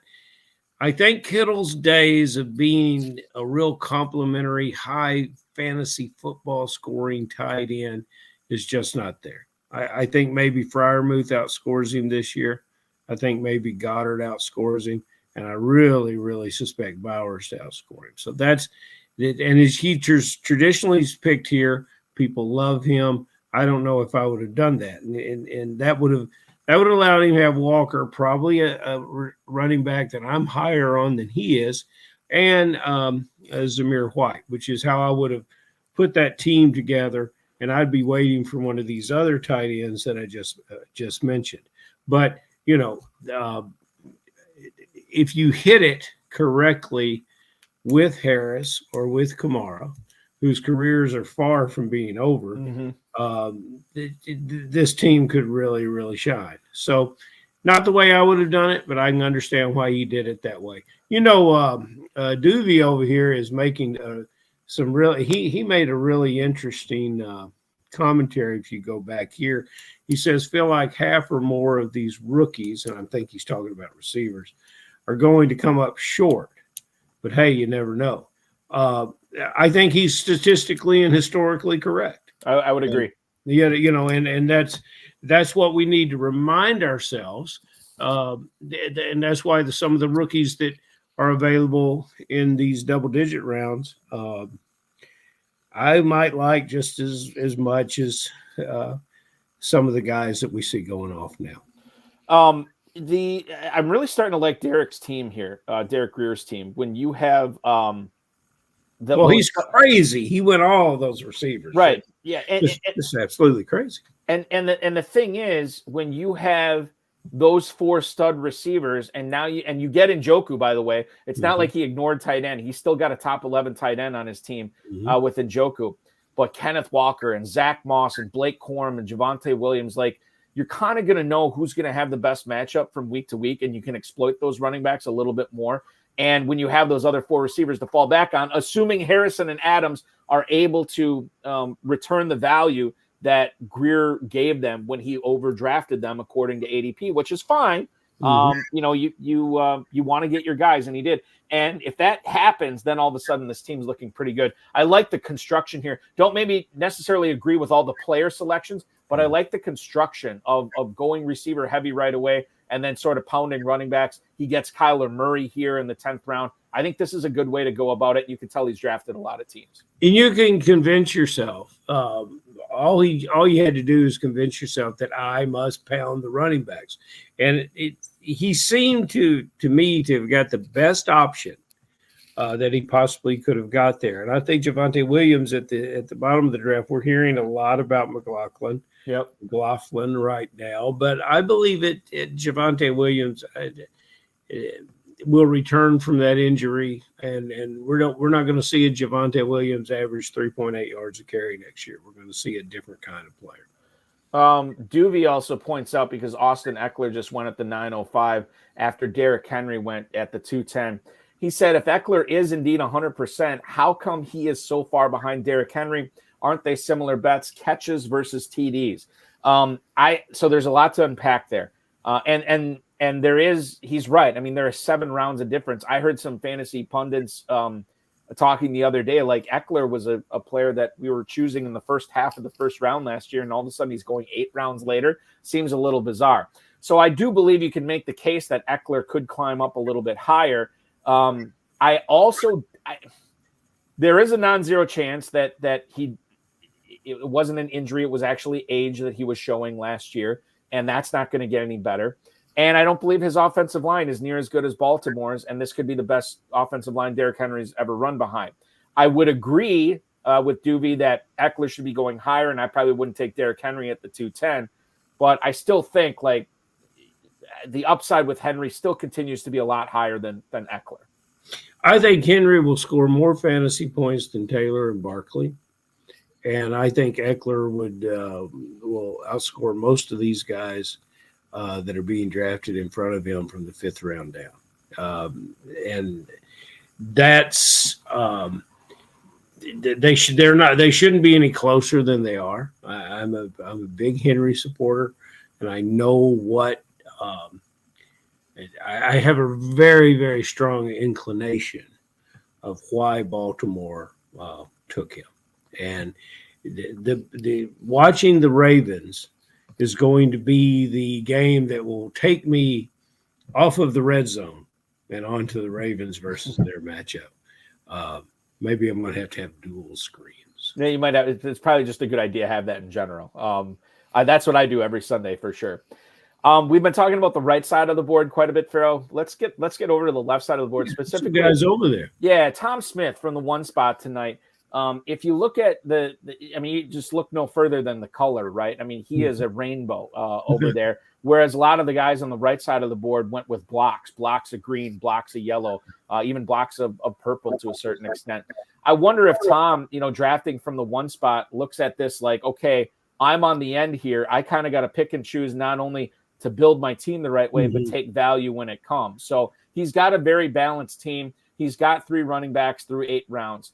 think Kittle's days of being a real complimentary high fantasy football scoring tight end is just not there. I think maybe Freiermuth outscores him this year. I think maybe Goddard outscores him. And I really, really suspect Bowers to outscore him. So that's it. And his features traditionally he's picked here. People love him. I don't know if I would have done that. And that would have allowed him to have Walker, probably a running back that I'm higher on than he is, and Zamir White, which is how I would have put that team together. And I'd be waiting for one of these other tight ends that I just mentioned. But, if you hit it correctly with Harris or with Kamara, whose careers are far from being over, this team could really, really shine. So not the way I would have done it, but I can understand why he did it that way. Duvey over here is making he made a really interesting commentary. If you go back here, he says, feel like half or more of these rookies, and I think he's talking about receivers, are going to come up short. But hey, you never know. I think he's statistically and historically correct. I would agree. And that's what we need to remind ourselves And that's why some of the rookies that are available in these double-digit rounds, I might like just as much as some of the guys that we see going off now. I'm really starting to like Derek's team here, Derek Greer's team. When you have he's crazy. He went all those receivers, right? Yeah, it's absolutely crazy. And the thing is, when you have those 4 stud receivers, and now you get Njoku, by the way, it's not like he ignored tight end. He's still got a top 11 tight end on his team with Njoku. But Kenneth Walker and Zach Moss and Blake Corum and Javonte Williams, like, you're kind of going to know who's going to have the best matchup from week to week, and you can exploit those running backs a little bit more. And when you have those other 4 receivers to fall back on, assuming Harrison and Adams are able to return the value that Greer gave them when he overdrafted them according to ADP, which is fine. You want to get your guys, and he did. And if that happens, then all of a sudden this team's looking pretty good. I like the construction here. Don't maybe necessarily agree with all the player selections, but I like the construction of going receiver heavy right away and then sort of pounding running backs. He gets Kyler Murray here in the 10th round. I think this is a good way to go about it. You can tell he's drafted a lot of teams. And you can convince yourself. All you had to do is convince yourself that I must pound the running backs. And he seemed to me to have got the best option that he possibly could have got there. And I think Javonte Williams at the bottom of the draft, we're hearing a lot about McLaughlin right now. But I believe Javonte Williams will return from that injury, and we're not going to see a Javonte Williams average 3.8 yards a carry next year. We're going to see a different kind of player. Duvey also points out, because Austin Eckler just went at the 905 after Derrick Henry went at the 210. He said, if Eckler is indeed 100%, how come he is so far behind Derrick Henry? Aren't they similar bets, catches versus TDs? So there's a lot to unpack there. And he's right. I mean, there are 7 rounds of difference. I heard some fantasy pundits talking the other day, like Eckler was a player that we were choosing in the first half of the first round last year, and all of a sudden he's going 8 rounds later. Seems a little bizarre. So I do believe you can make the case that Eckler could climb up a little bit higher. There is a non-zero chance that it wasn't an injury. It was actually age that he was showing last year, and that's not going to get any better. And I don't believe his offensive line is near as good as Baltimore's, and this could be the best offensive line Derrick Henry's ever run behind. I would agree with Duvey that Eckler should be going higher, and I probably wouldn't take Derrick Henry at the 210. But I still think like the upside with Henry still continues to be a lot higher than Eckler. I think Henry will score more fantasy points than Taylor and Barkley. And I think Eckler will outscore most of these guys that are being drafted in front of him from the 5th round down. And that's they shouldn't be any closer than they are. I'm a big Henry supporter, and I know what I have a very, very strong inclination of why Baltimore took him. And the watching the Ravens is going to be the game that will take me off of the red zone and onto the Ravens versus their matchup. Maybe I'm going to have dual screens. Yeah, you might have. It's probably just a good idea to have that in general. That's what I do every Sunday for sure. We've been talking about the right side of the board quite a bit, Ferrell. Let's get over to the left side of the board specifically. Some guys over there. Yeah, Tom Smith from the 1 spot tonight. If you look at you just look no further than the color, right? I mean, he is a rainbow over there. Whereas a lot of the guys on the right side of the board went with blocks of green, blocks of yellow, even blocks of purple to a certain extent. I wonder if Tom, drafting from the 1 spot, looks at this like, okay, I'm on the end here. I kind of got to pick and choose not only to build my team the right way, but take value when it comes. So he's got a very balanced team. He's got 3 running backs through 8 rounds.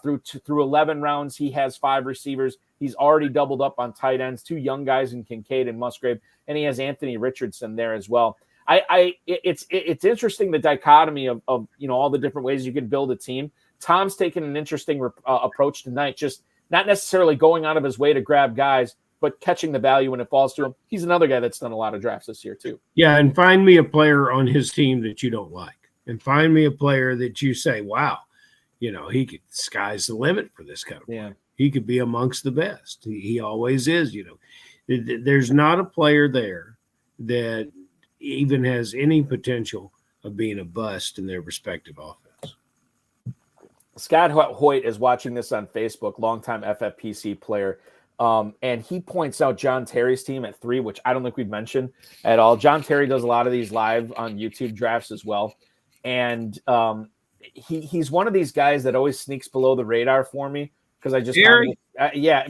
Through 11 rounds, he has 5 receivers. He's already doubled up on tight ends, 2 young guys in Kincaid and Musgrave, and he has Anthony Richardson there as well. It's interesting, the dichotomy of all the different ways you can build a team. Tom's taken an interesting approach tonight, just not necessarily going out of his way to grab guys, but catching the value when it falls to him. He's another guy that's done a lot of drafts this year too. Yeah, and find me a player on his team that you don't like. And find me a player that you say, wow, sky's the limit for this kind of player. Yeah. He could be amongst the best. He always is, There's not a player there that even has any potential of being a bust in their respective offense. Scott Hoyt is watching this on Facebook, longtime FFPC player. And he points out John Terry's team at 3, which I don't think we've mentioned at all. John Terry does a lot of these live on YouTube drafts as well. And he's one of these guys that always sneaks below the radar for me because I just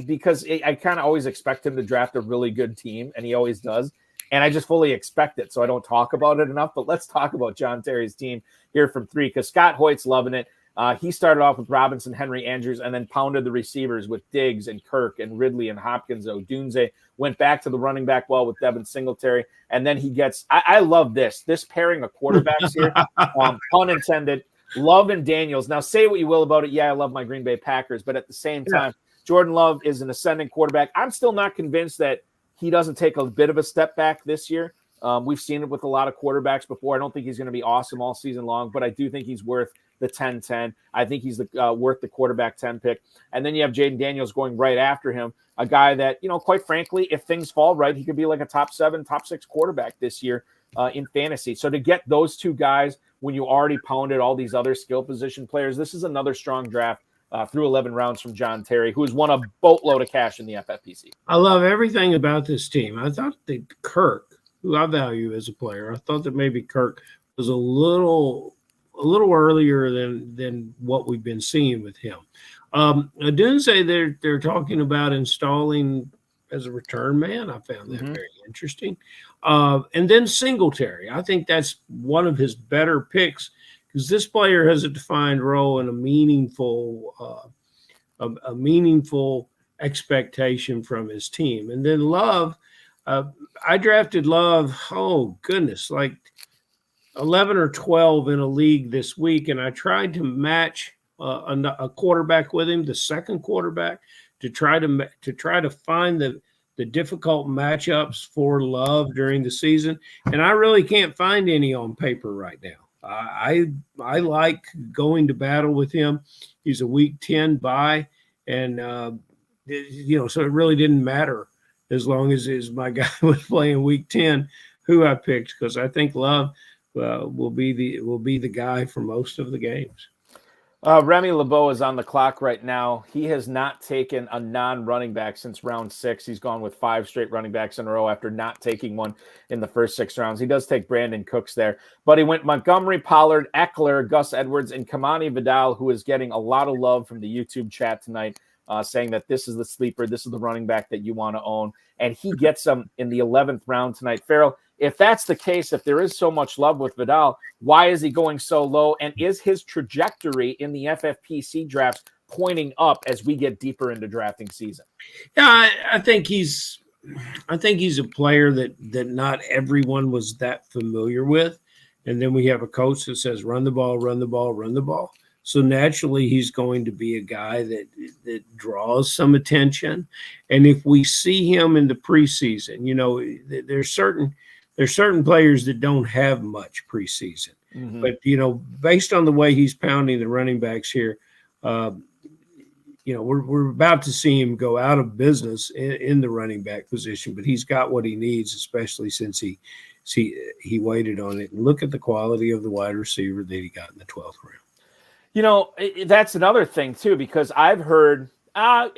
because I kind of always expect him to draft a really good team, and he always does. And I just fully expect it, so I don't talk about it enough. But let's talk about John Terry's team here from 3 because Scott Hoyt's loving it. He started off with Robinson, Henry, Andrews, and then pounded the receivers with Diggs and Kirk and Ridley and Hopkins. Odunze went back to the running back well with Devin Singletary. And then he gets – I love this pairing of quarterbacks here, pun intended, Love and Daniels. Now, say what you will about it. Yeah, I love my Green Bay Packers. But at the same time, Jordan Love is an ascending quarterback. I'm still not convinced that he doesn't take a bit of a step back this year. We've seen it with a lot of quarterbacks before. I don't think he's going to be awesome all season long, but I do think he's worth the 10-10. I think he's worth the quarterback 10 pick. And then you have Jaden Daniels going right after him, a guy that, quite frankly, if things fall right, he could be like a top 7, top 6 quarterback this year in fantasy. So to get those two guys when you already pounded all these other skill position players, this is another strong draft through 11 rounds from John Terry, who has won a boatload of cash in the FFPC. I love everything about this team. I thought that Kirk, who I value as a player, I thought that maybe Kirk was a little earlier than what we've been seeing with him. Odunze, they're talking about installing as a return man. I found that very interesting. And then Singletary. I think that's one of his better picks because this player has a defined role and a meaningful expectation from his team. And then Love, I drafted Love, like 11 or 12 in a league this week, and I tried to match a quarterback with him, the second quarterback, to try to find the difficult matchups for Love during the season, and I really can't find any on paper right now. I like going to battle with him. He's a week 10 bye, and so it really didn't matter as long as my guy was playing week 10 who I picked, because I think Love will be the guy for most of the games. Remy LeBeau is on the clock right now. He has not taken a non-running back since round 6. He's gone with 5 straight running backs in a row after not taking one in the first 6 rounds. He does take Brandon Cooks there, but he went Montgomery, Pollard, Eckler, Gus Edwards, and Kamani Vidal, who is getting a lot of love from the YouTube chat tonight, saying that this is the sleeper, this is the running back that you want to own, and he gets them in the 11th round tonight. Ferrell, if that's the case, if there is so much love with Vidal, why is he going so low? And is his trajectory in the FFPC drafts pointing up as we get deeper into drafting season? Yeah, I think he's a player that not everyone was that familiar with. And then we have a coach that says, run the ball, run the ball, run the ball. So naturally, he's going to be a guy that draws some attention. And if we see him in the preseason, there's certain players that don't have much preseason. Mm-hmm. But, based on the way he's pounding the running backs here, we're about to see him go out of business in the running back position. But he's got what he needs, especially since he waited on it. And look at the quality of the wide receiver that he got in the 12th round. That's another thing, too, because I've heard I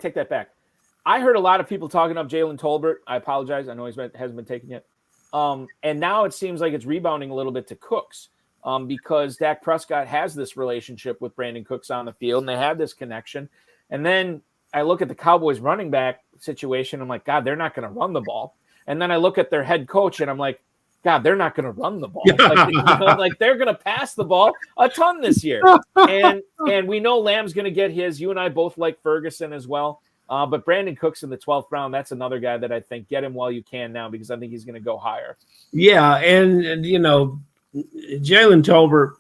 take that back. I heard a lot of people talking up Jalen Tolbert. I apologize. I know he hasn't been taken yet. And now it seems like it's rebounding a little bit to Cooks because Dak Prescott has this relationship with Brandon Cooks on the field, and they have this connection. And then I look at the Cowboys running back situation. I'm like, God, they're not going to run the ball. And then I look at their head coach, and I'm like, God, they're not going to run the ball. Like they're going to pass the ball a ton this year. And we know Lamb's going to get his. You and I both like Ferguson as well. But Brandon Cooks in the 12th round, that's another guy that I think get him while you can now because I think he's going to go higher. Yeah, and Jalen Tolbert,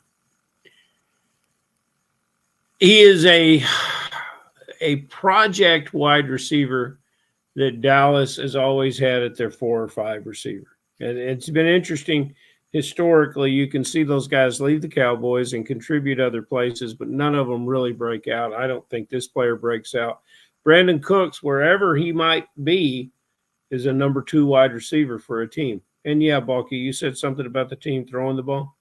he is a project wide receiver that Dallas has always had at their 4 or 5 receiver. And it's been interesting historically. You can see those guys leave the Cowboys and contribute other places, but none of them really break out. I don't think this player breaks out. Brandon Cooks, wherever he might be, is a number 2 wide receiver for a team. And yeah, Balky, you said something about the team throwing the ball.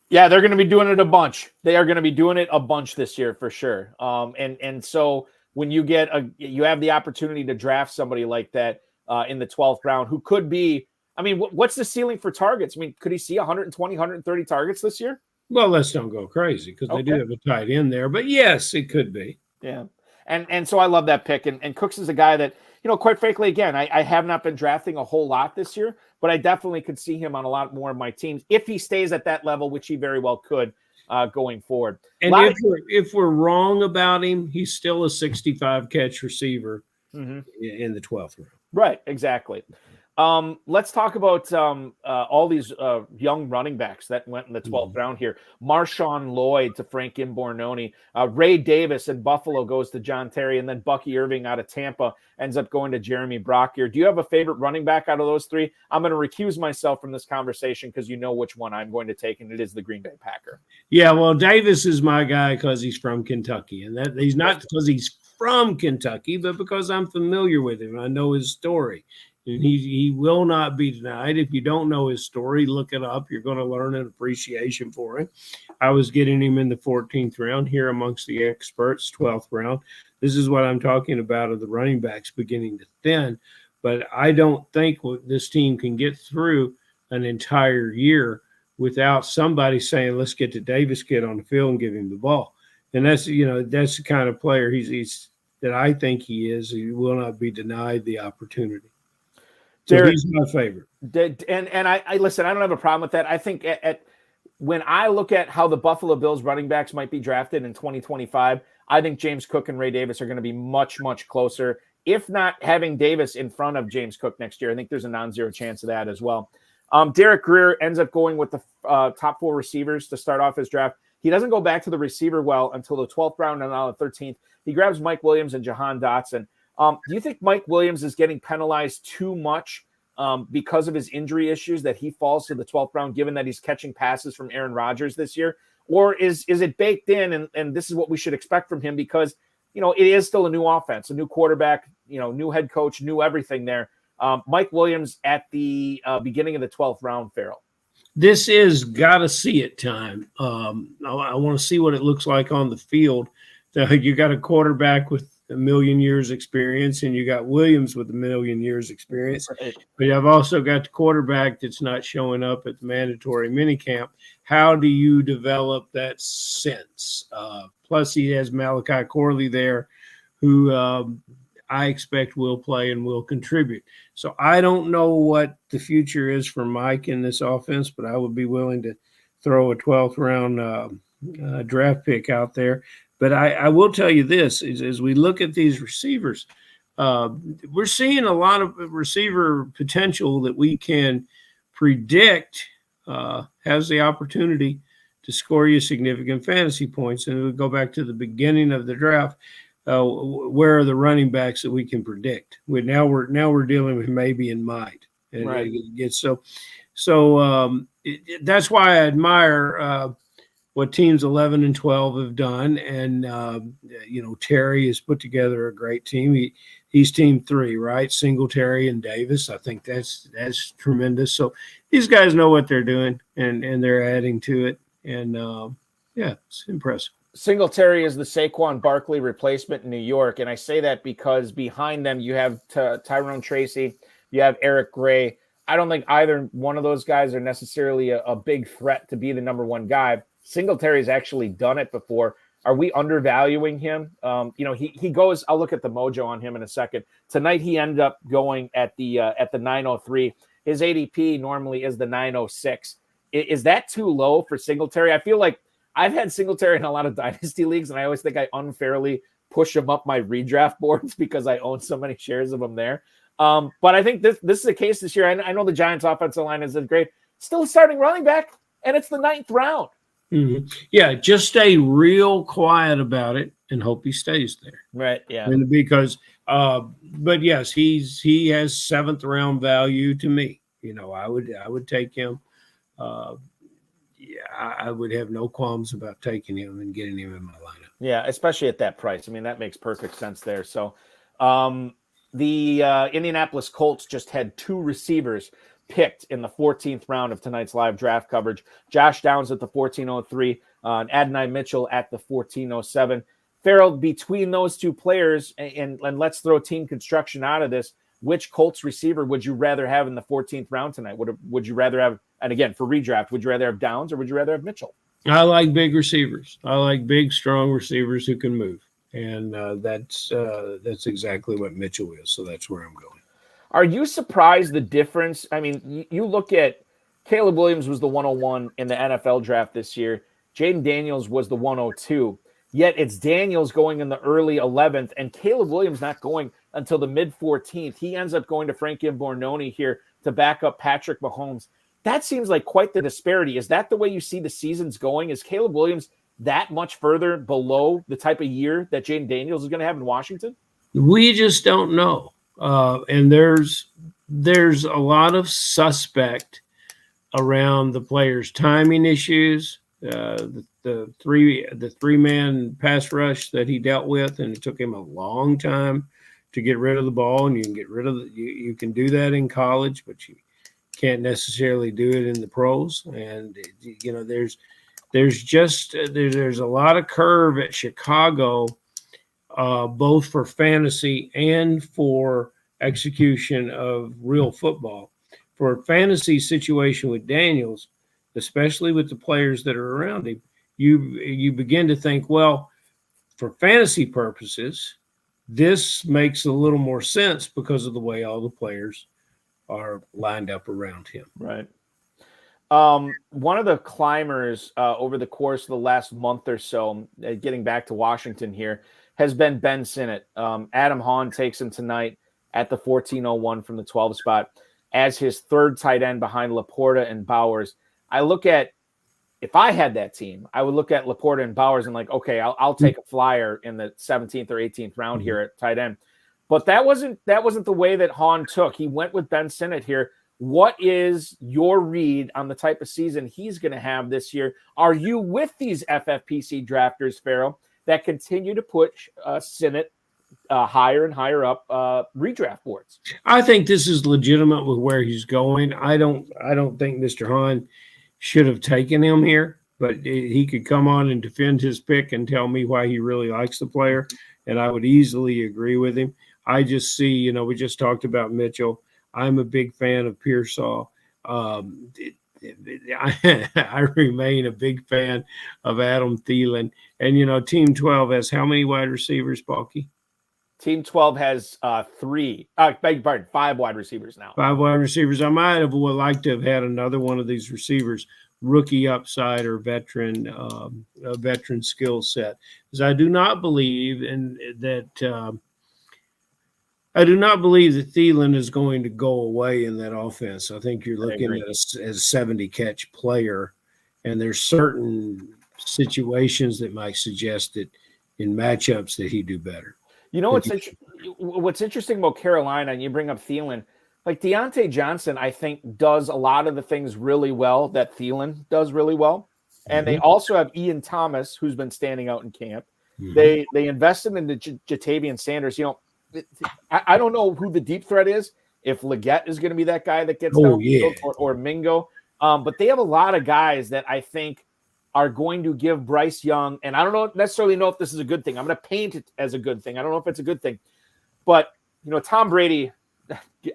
Yeah, they're going to be doing it a bunch. They are going to be doing it a bunch this year for sure. And so when you have the opportunity to draft somebody like that in the 12th round, who could be, I mean, what's the ceiling for targets? I mean, could he see 120, 130 targets this year? Well, let's don't go crazy because they do have a tight end there. But yes, it could be. Yeah. And so I love that pick. And Cooks is a guy that, quite frankly, again, I have not been drafting a whole lot this year, but I definitely could see him on a lot more of my teams if he stays at that level, which he very well could going forward. And if we're wrong about him, he's still a 65 catch receiver in the 12th round. Right, exactly. Let's talk about all these young running backs that went in the 12th round here. Marshawn Lloyd to Frank Imbornoni. Ray Davis in Buffalo goes to John Terry, and then Bucky Irving out of Tampa ends up going to Jeremy Brock here. Do you have a favorite running back out of those 3? I'm going to recuse myself from this conversation because you know which one I'm going to take, and it is the Green Bay Packer. Yeah, well, Davis is my guy because he's from Kentucky, and that he's not because he's from Kentucky, but because I'm familiar with him. I know his story. And he will not be denied. If you don't know his story, look it up. You're going to learn an appreciation for him. I was getting him in the 14th round here amongst the experts, 12th round. This is what I'm talking about of the running backs beginning to thin. But I don't think this team can get through an entire year without somebody saying, let's get the Davis kid on the field and give him the ball. And that's the kind of player he's that I think he is. He will not be denied the opportunity. So he's my favorite. And I listen, I don't have a problem with that. I think when I look at how the Buffalo Bills running backs might be drafted in 2025, I think James Cook and Ray Davis are going to be much, much closer. If not having Davis in front of James Cook next year, I think there's a non-zero chance of that as well. Derek Greer ends up going with the top 4 receivers to start off his draft. He doesn't go back to the receiver well until the 12th round and now the 13th. He grabs Mike Williams and Jahan Dotson. Do you think Mike Williams is getting penalized too much because of his injury issues that he falls to the 12th round, given that he's catching passes from Aaron Rodgers this year? Or is it baked in and this is what we should expect from him because, it is still a new offense, a new quarterback, new head coach, new everything there. Mike Williams at the beginning of the 12th round, Ferrell. This is gotta see it time. I want to see what it looks like on the field. You got a quarterback with 1 million years experience, and you got Williams with 1 million years experience. Right. But I've also got the quarterback that's not showing up at the mandatory minicamp. How do you develop that sense? Plus, he has Malachi Corley there, who I expect will play and will contribute. So I don't know what the future is for Mike in this offense, but I would be willing to throw a 12th round draft pick out there. But I will tell you this, is as we look at these receivers, we're seeing a lot of receiver potential that we can predict has the opportunity to score you significant fantasy points. And we go back to the beginning of the draft. Where are the running backs that we can predict? Now we're dealing with maybe and might. And right. That's why I admire what teams 11 and 12 have done. And, Terry has put together a great team. He's team 3, right? Singletary and Davis. I think that's tremendous. So these guys know what they're doing and they're adding to it. And it's impressive. Singletary is the Saquon Barkley replacement in New York. And I say that because behind them, you have Tyrone Tracy, you have Eric Gray. I don't think either one of those guys are necessarily a big threat to be the number 1 guy. Singletary's actually done it before. Are we undervaluing him? He goes, I'll look at the mojo on him in a second. Tonight, he ended up going at the 903. His ADP normally is the 906. Is that too low for Singletary? I feel like I've had Singletary in a lot of dynasty leagues, and I always think I unfairly push him up my redraft boards because I own so many shares of him there. But I think this is a case this year. I know the Giants' offensive line isn't great. Still a starting running back, and it's the 9th round. Mm-hmm. Yeah, just stay real quiet about it and hope he stays there. Right, yeah. And because But yes, he has 7th round value to me. I would take him. I would have no qualms about taking him and getting him in my lineup. Yeah, especially at that price. I mean, that makes perfect sense there. So the Indianapolis Colts just had 2 receivers picked in the 14th round of tonight's live draft coverage. Josh Downs at the 1403, and Adonai Mitchell at the 1407. Ferrell, between those 2 players, and let's throw team construction out of this, which Colts receiver would you rather have in the 14th round tonight? Would you rather have, and again, for redraft, would you rather have Downs or would you rather have Mitchell? I like big receivers. I like big, strong receivers who can move. And that's exactly what Mitchell is. So that's where I'm going. Are you surprised the difference? I mean, you look at Caleb Williams was the 101 in the NFL draft this year. Jaden Daniels was the 102. Yet it's Daniels going in the early 11th and Caleb Williams not going until the mid 14th. He ends up going to Frank Bornoni here to back up Patrick Mahomes. That seems like quite the disparity. Is that the way you see the seasons going? Is Caleb Williams that much further below the type of year that Jaden Daniels is going to have in Washington? We just don't know. And there's a lot of suspect around the players' timing issues. The 3-man pass rush that he dealt with, and it took him a long time to get rid of the ball. And you can get rid of you can do that in college, but you can't necessarily do it in the pros. And there's a lot of curve at Chicago, both for fantasy and for execution of real football. For a fantasy situation with Daniels, especially with the players that are around him, you begin to think, well, for fantasy purposes, this makes a little more sense because of the way all the players are lined up around him. Right. One of the climbers over the course of the last month or so, getting back to Washington here, has been Ben Sinnott. Adam Hahn takes him tonight at the 1401 from the 12 spot as his 3rd tight end behind Laporta and Bowers. I look at, if I had that team, I would look at Laporta and Bowers and like, okay, I'll take a flyer in the 17th or 18th round here at tight end. But that wasn't the way that Hahn took. He went with Ben Sinnott here. What is your read on the type of season he's going to have this year? Are you with these FFPC drafters, Ferrell, that continue to push Sinnott higher and higher up redraft boards? I think this is legitimate with where he's going. I don't think Mr. Hahn should have taken him here, but he could come on and defend his pick and tell me why he really likes the player, and I would easily agree with him. I just see, we just talked about Mitchell. I'm a big fan of Pearsall. I remain a big fan of Adam Thielen. And, Team 12 has how many wide receivers, Balky? Team 12 has 5 wide receivers now. 5 wide receivers. I would like to have had another one of these receivers, rookie upside or veteran skill set. Because I do not believe that Thielen is going to go away in that offense. I think you're looking at a 70-catch player, and there's certain situations that might suggest that in matchups that he'd do better. What's interesting about Carolina, and you bring up Thielen, like Deontay Johnson, I think does a lot of the things really well that Thielen does really well. And they also have Ian Thomas, who's been standing out in camp. They invested in the Jatavian Sanders. I don't know who the deep threat is, if Leggett is going to be that guy that gets down or Mingo. But they have a lot of guys that I think are going to give Bryce Young, and I don't necessarily know if this is a good thing. I'm going to paint it as a good thing. I don't know if it's a good thing. But, Tom Brady,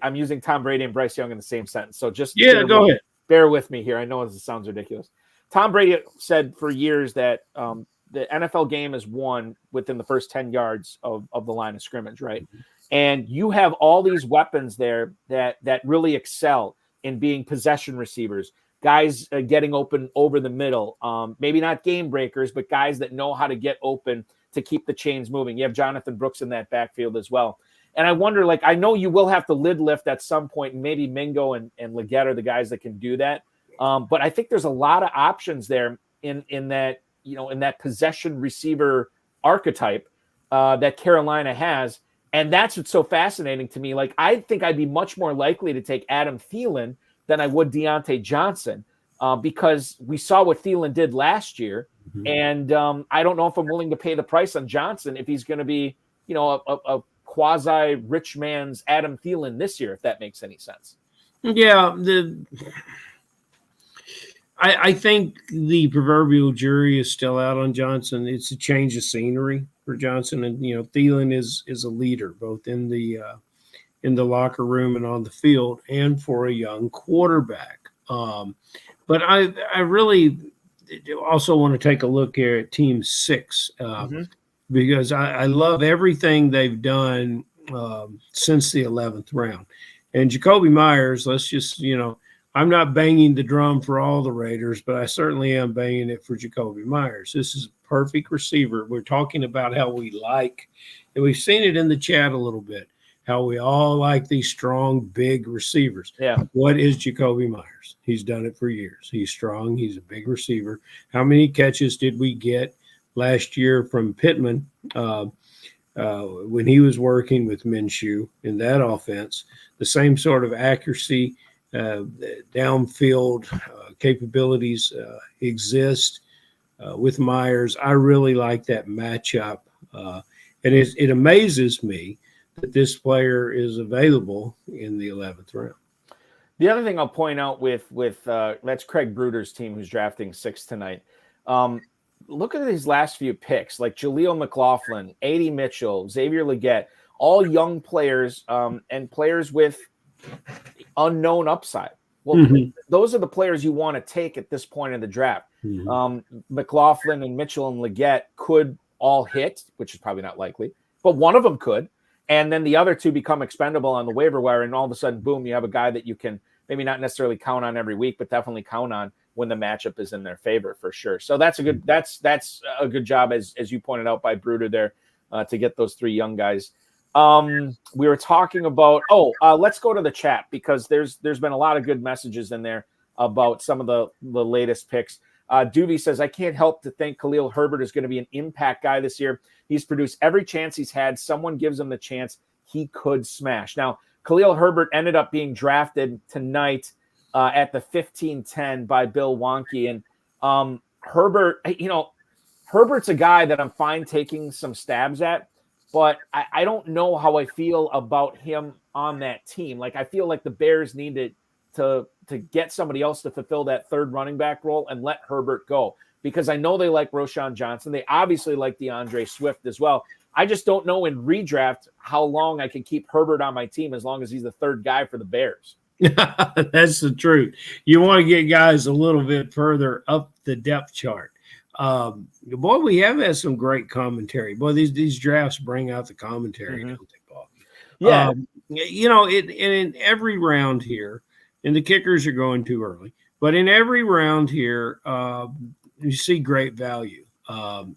I'm using Tom Brady and Bryce Young in the same sentence. So just go ahead. Bear with me here. I know this sounds ridiculous. Tom Brady said for years that the NFL game is won within the first 10 yards of the line of scrimmage, right? And you have all these weapons there that really excel in being possession receivers, guys getting open over the middle, maybe not game breakers, but guys that know how to get open to keep the chains moving. You have Jonathan Brooks in that backfield as well. And I wonder, I know you will have to lid lift at some point, and maybe Mingo and Leggett are the guys that can do that. But I think there's a lot of options there in that, in that possession receiver archetype that Carolina has. And that's what's so fascinating to me. Like, I think I'd be much more likely to take Adam Thielen than I would Deontay Johnson because we saw what Thielen did last year. Mhm. And I don't know if I'm willing to pay the price on Johnson if he's going to be, a quasi rich man's Adam Thielen this year, if that makes any sense. Yeah, I think the proverbial jury is still out on Johnson. It's a change of scenery for Johnson, and Thielen is a leader both in the locker room and on the field, and for a young quarterback. But I really also want to take a look here at Team 6 because I love everything they've done since the 11th round. And Jacoby Myers, let's just I'm not banging the drum for all the Raiders, but I certainly am banging it for Jacoby Myers. This is a perfect receiver. We're talking about how we like, and we've seen it in the chat a little bit, how we all like these strong, big receivers. Yeah. What is Jacoby Myers? He's done it for years. He's strong. He's a big receiver. How many catches did we get last year from Pittman when he was working with Minshew in that offense? The same sort of accuracy, downfield capabilities exist with Myers. I really like that matchup. And it amazes me that this player is available in the 11th round. The other thing I'll point out with that's Craig Bruder's team who's drafting 6 tonight. Look at these last few picks, like Jaleel McLaughlin, A.D. Mitchell, Xavier Legette, all young players and players with unknown upside. Well, those are the players you want to take at this point in the draft. McLaughlin and Mitchell and Legette could all hit, which is probably not likely, but one of them could. And then the other two become expendable on the waiver wire, and all of a sudden, boom, you have a guy that you can maybe not necessarily count on every week, but definitely count on when the matchup is in their favor for sure. So that's a good job, as you pointed out, by Bruder there to get those 3 young guys. We were talking about let's go to the chat because there's been a lot of good messages in there about some of the latest picks. Doovie says, I can't help to think Khalil Herbert is going to be an impact guy this year. He's produced every chance he's had. Someone gives him the chance, he could smash. Now, Khalil Herbert ended up being drafted tonight at the 15-10 by Bill Wonky. And Herbert, Herbert's a guy that I'm fine taking some stabs at, but I don't know how I feel about him on that team. Like, I feel like the Bears needed to get somebody else to fulfill that third running back role and let Herbert go, because I know they like Roschon Johnson. They obviously like DeAndre Swift as well. I just don't know in redraft how long I can keep Herbert on my team as long as he's the third guy for the Bears. That's the truth. You want to get guys a little bit further up the depth chart. Boy, we have had some great commentary. Boy, these drafts bring out the commentary, don't they, Paul? Yeah. In every round here, and the kickers are going too early, but in every round here, you see great value. I'm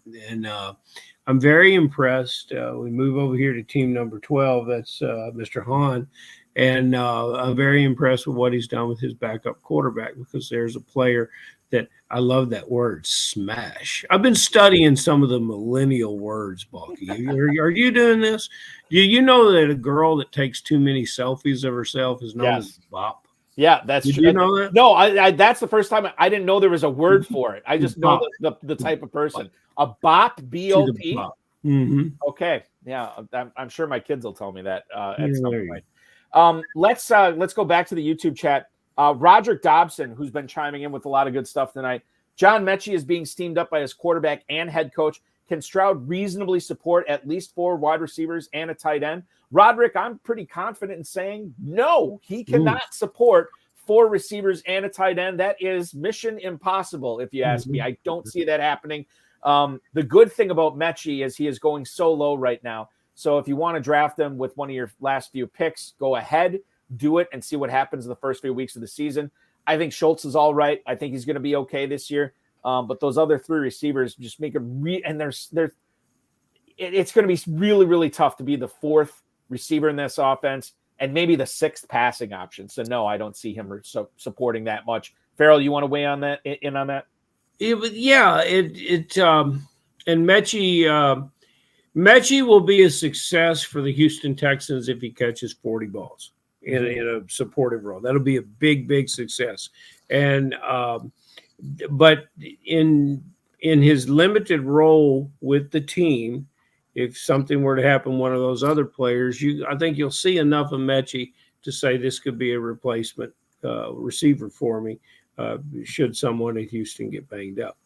very impressed. We move over here to team number 12. That's Mr. Hahn. And I'm very impressed with what he's done with his backup quarterback, because there's a player that I love that word, smash. I've been studying some of the millennial words, Balky. Are you doing this? Do you know that a girl that takes too many selfies of herself is known as bop? Yeah, that's true. Did you know that? No, I that's the first time I didn't know there was a word for it. I just know the type of person. A bop, B-O-P? Mm-hmm. Okay. Yeah, I'm sure my kids will tell me that at some point. Let's go back to the YouTube chat. Roderick Dobson, who's been chiming in with a lot of good stuff tonight. John Mechie is being steamed up by his quarterback and head coach. Can Stroud reasonably support at least 4 wide receivers and a tight end? Roderick, I'm pretty confident in saying no, he cannot support 4 receivers and a tight end. That is mission impossible, if you ask me. I don't see that happening. The good thing about Mechie is he is going so low right now. So if you want to draft him with one of your last few picks, go ahead, do it, and see what happens in the first few weeks of the season. I think Schultz is all right. I think he's going to be okay this year. But those other 3 receivers just make it it's going to be really, really tough to be the 4th receiver in this offense and maybe the 6th passing option. So no, I don't see him supporting that much. Ferrell, you want to weigh on that? In on that? And Mechie Mechie will be a success for the Houston Texans if he catches 40 balls in a supportive role. That'll be a big success. And but in his limited role with the team, if something were to happen, one of those other players, I think you'll see enough of Mechie to say this could be a replacement receiver for me should someone at Houston get banged up.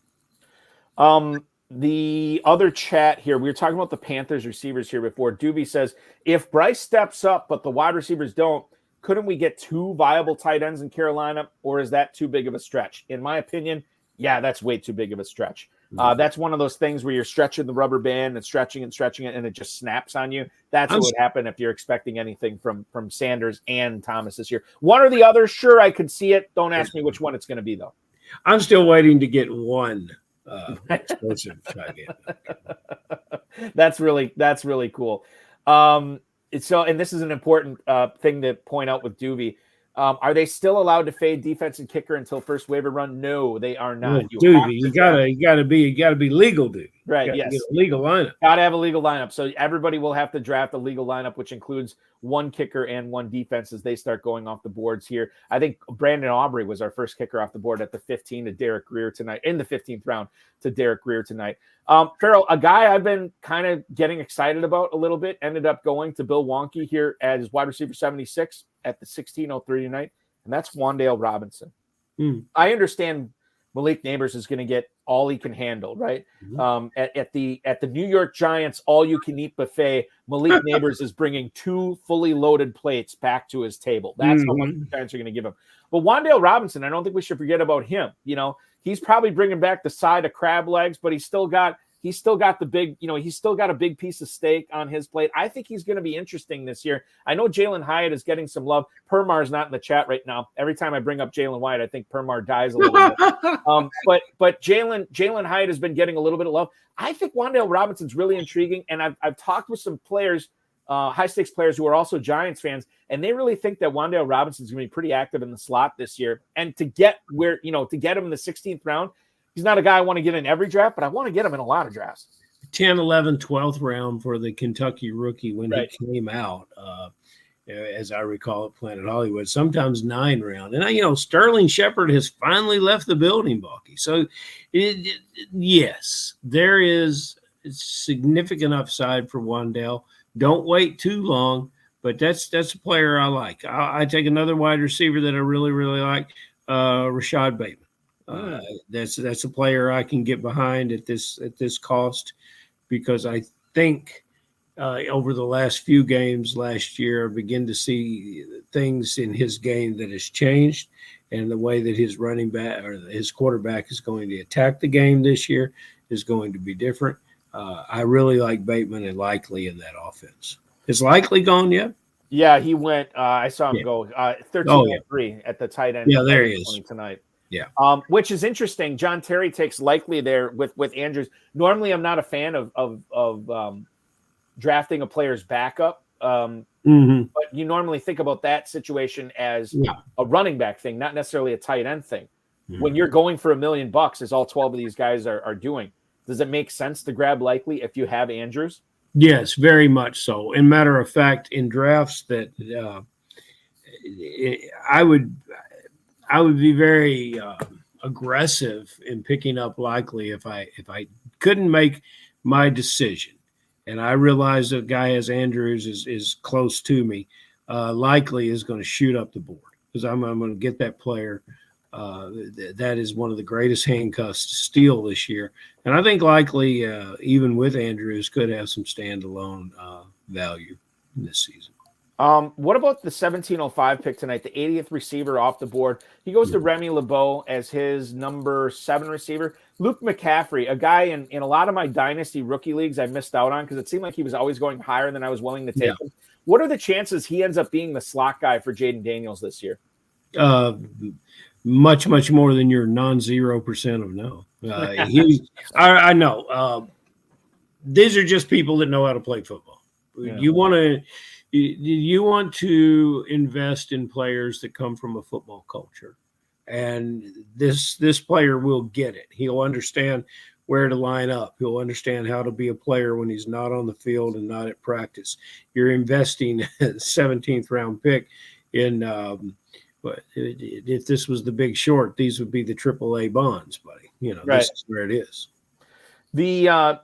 The other chat here, we were talking about the Panthers receivers here before. Doobie says, if Bryce steps up but the wide receivers don't, couldn't we get 2 viable tight ends in Carolina, or is that too big of a stretch? In my opinion, yeah, that's way too big of a stretch. That's one of those things where you're stretching the rubber band and stretching it, and it just snaps on you. That's what would happen if you're expecting anything from Sanders and Thomas this year. One or the other, sure, I could see it. Don't ask me which one it's going to be, though. I'm still waiting to get one explosive tight end. That's really cool. And this is an important thing to point out with Doobie. Are they still allowed to fade defense and kicker until first waiver run? No, they are not. You gotta be legal, dude. Right? Yes, get a legal lineup. Gotta have a legal lineup. So everybody will have to draft a legal lineup, which includes 1 kicker and 1 defense as they start going off the boards here. I think Brandon Aubrey was our first kicker off the board at the 15 to Derek Greer tonight, in the 15th round to Derek Greer tonight. Ferrell, a guy I've been kind of getting excited about a little bit, ended up going to Bill Wonky here as wide receiver 76 at the 1603 tonight, and that's Wan'Dale Robinson. I understand Malik Neighbors is going to get all he can handle, right? At the New York Giants all-you-can-eat buffet, Malik Neighbors is bringing 2 fully loaded plates back to his table. That's how much the Giants are going to give him. But Wan'Dale Robinson, I don't think we should forget about him. You know, he's probably bringing back the side of crab legs, but he's still got the big, he's still got a big piece of steak on his plate. I think he's going to be interesting this year. I know Jalen Hyatt is getting some love. Permar's not in the chat right now. Every time I bring up Jalen Hyatt, I think Permar dies a little bit. But Jalen Hyatt has been getting a little bit of love. I think Wan'Dale Robinson's really intriguing, and I've talked with some players, high stakes players who are also Giants fans, and they really think that Wan'Dale Robinson's going to be pretty active in the slot this year. And to get him in the 16th round, he's not a guy I want to get in every draft, but I want to get him in a lot of drafts. 10, 11, 12th round for the Kentucky rookie when he came out, as I recall at Planet Hollywood, sometimes 9 round. And, Sterling Shepard has finally left the building, Balky. So, yes, there is significant upside for Wan'Dale. Don't wait too long, but that's a player I like. I take another wide receiver that I really, really like, Rashad Bateman. That's a player I can get behind at this cost, because I think over the last few games last year, I begin to see things in his game that has changed, and the way that his running back or his quarterback is going to attack the game this year is going to be different. I really like Bateman and Likely in that offense. Is Likely gone yet? Yeah, he went. I saw him go 13-3 at the tight end. Yeah, there he is tonight. Yeah. Which is interesting. John Terry takes Likely there with Andrews. Normally, I'm not a fan of drafting a player's backup. But you normally think about that situation as a running back thing, not necessarily a tight end thing. When you're going for $1 million, as all 12 of these guys are doing, does it make sense to grab Likely if you have Andrews? Yes, very much so. And matter of fact, in drafts that I would be very aggressive in picking up Likely if I couldn't make my decision, and I realize that guy as Andrews is close to me. Likely is going to shoot up the board because I'm going to get that player. That is one of the greatest handcuffs to steal this year, and I think Likely, even with Andrews, could have some standalone value in this season. What about the 1705 pick tonight, the 80th receiver off the board? He goes to Remy LeBeau as his number 7 receiver. Luke McCaffrey, a guy in a lot of my dynasty rookie leagues I missed out on because it seemed like he was always going higher than I was willing to take him. What are the chances he ends up being the slot guy for Jaden Daniels this year? Much, much more than your 0% of no. I know. These are just people that know how to play football. Yeah. You want to invest in players that come from a football culture, and this player will get it. He'll understand where to line up. He'll understand how to be a player when he's not on the field and not at practice. You're investing a 17th round pick in, but if this was the Big Short, these would be the AAA bonds, buddy. This is where it is. The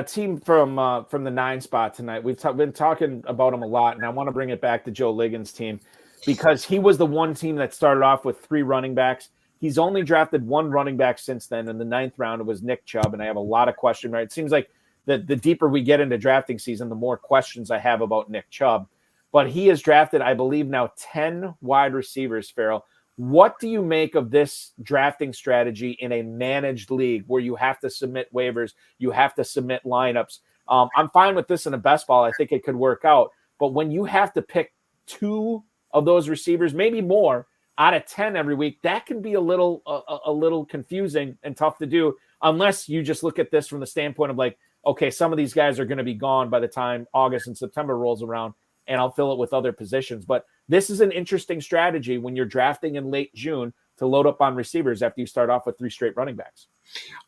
team from the 9 spot tonight, we've been talking about him a lot, and I want to bring it back to Joe Ligon's team because he was the one team that started off with 3 running backs. He's only drafted 1 running back since then. In the 9th round, it was Nick Chubb, and I have a lot of questions. Right, it seems like the deeper we get into drafting season, the more questions I have about Nick Chubb. But he has drafted, I believe, now 10 wide receivers, Ferrell. What do you make of this drafting strategy in a managed league where you have to submit waivers, you have to submit lineups? I'm fine with this in a best ball. I think it could work out. But when you have to pick 2 of those receivers, maybe more, out of 10 every week, that can be a little confusing and tough to do unless you just look at this from the standpoint of like, okay, some of these guys are going to be gone by the time August and September rolls around, and I'll fill it with other positions. But this is an interesting strategy when you're drafting in late June to load up on receivers after you start off with 3 straight running backs.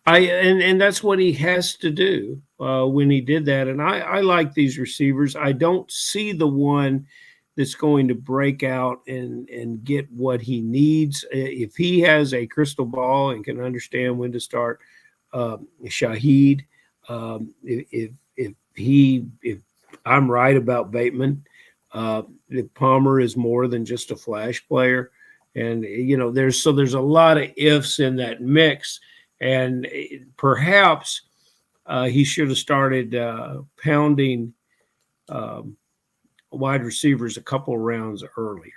And that's what he has to do when he did that. And I like these receivers. I don't see the one that's going to break out and get what he needs. If he has a crystal ball and can understand when to start Shaheed, if I'm right about Bateman, if Palmer is more than just a flash player, and there's a lot of ifs in that mix, and perhaps he should have started pounding wide receivers a couple rounds earlier.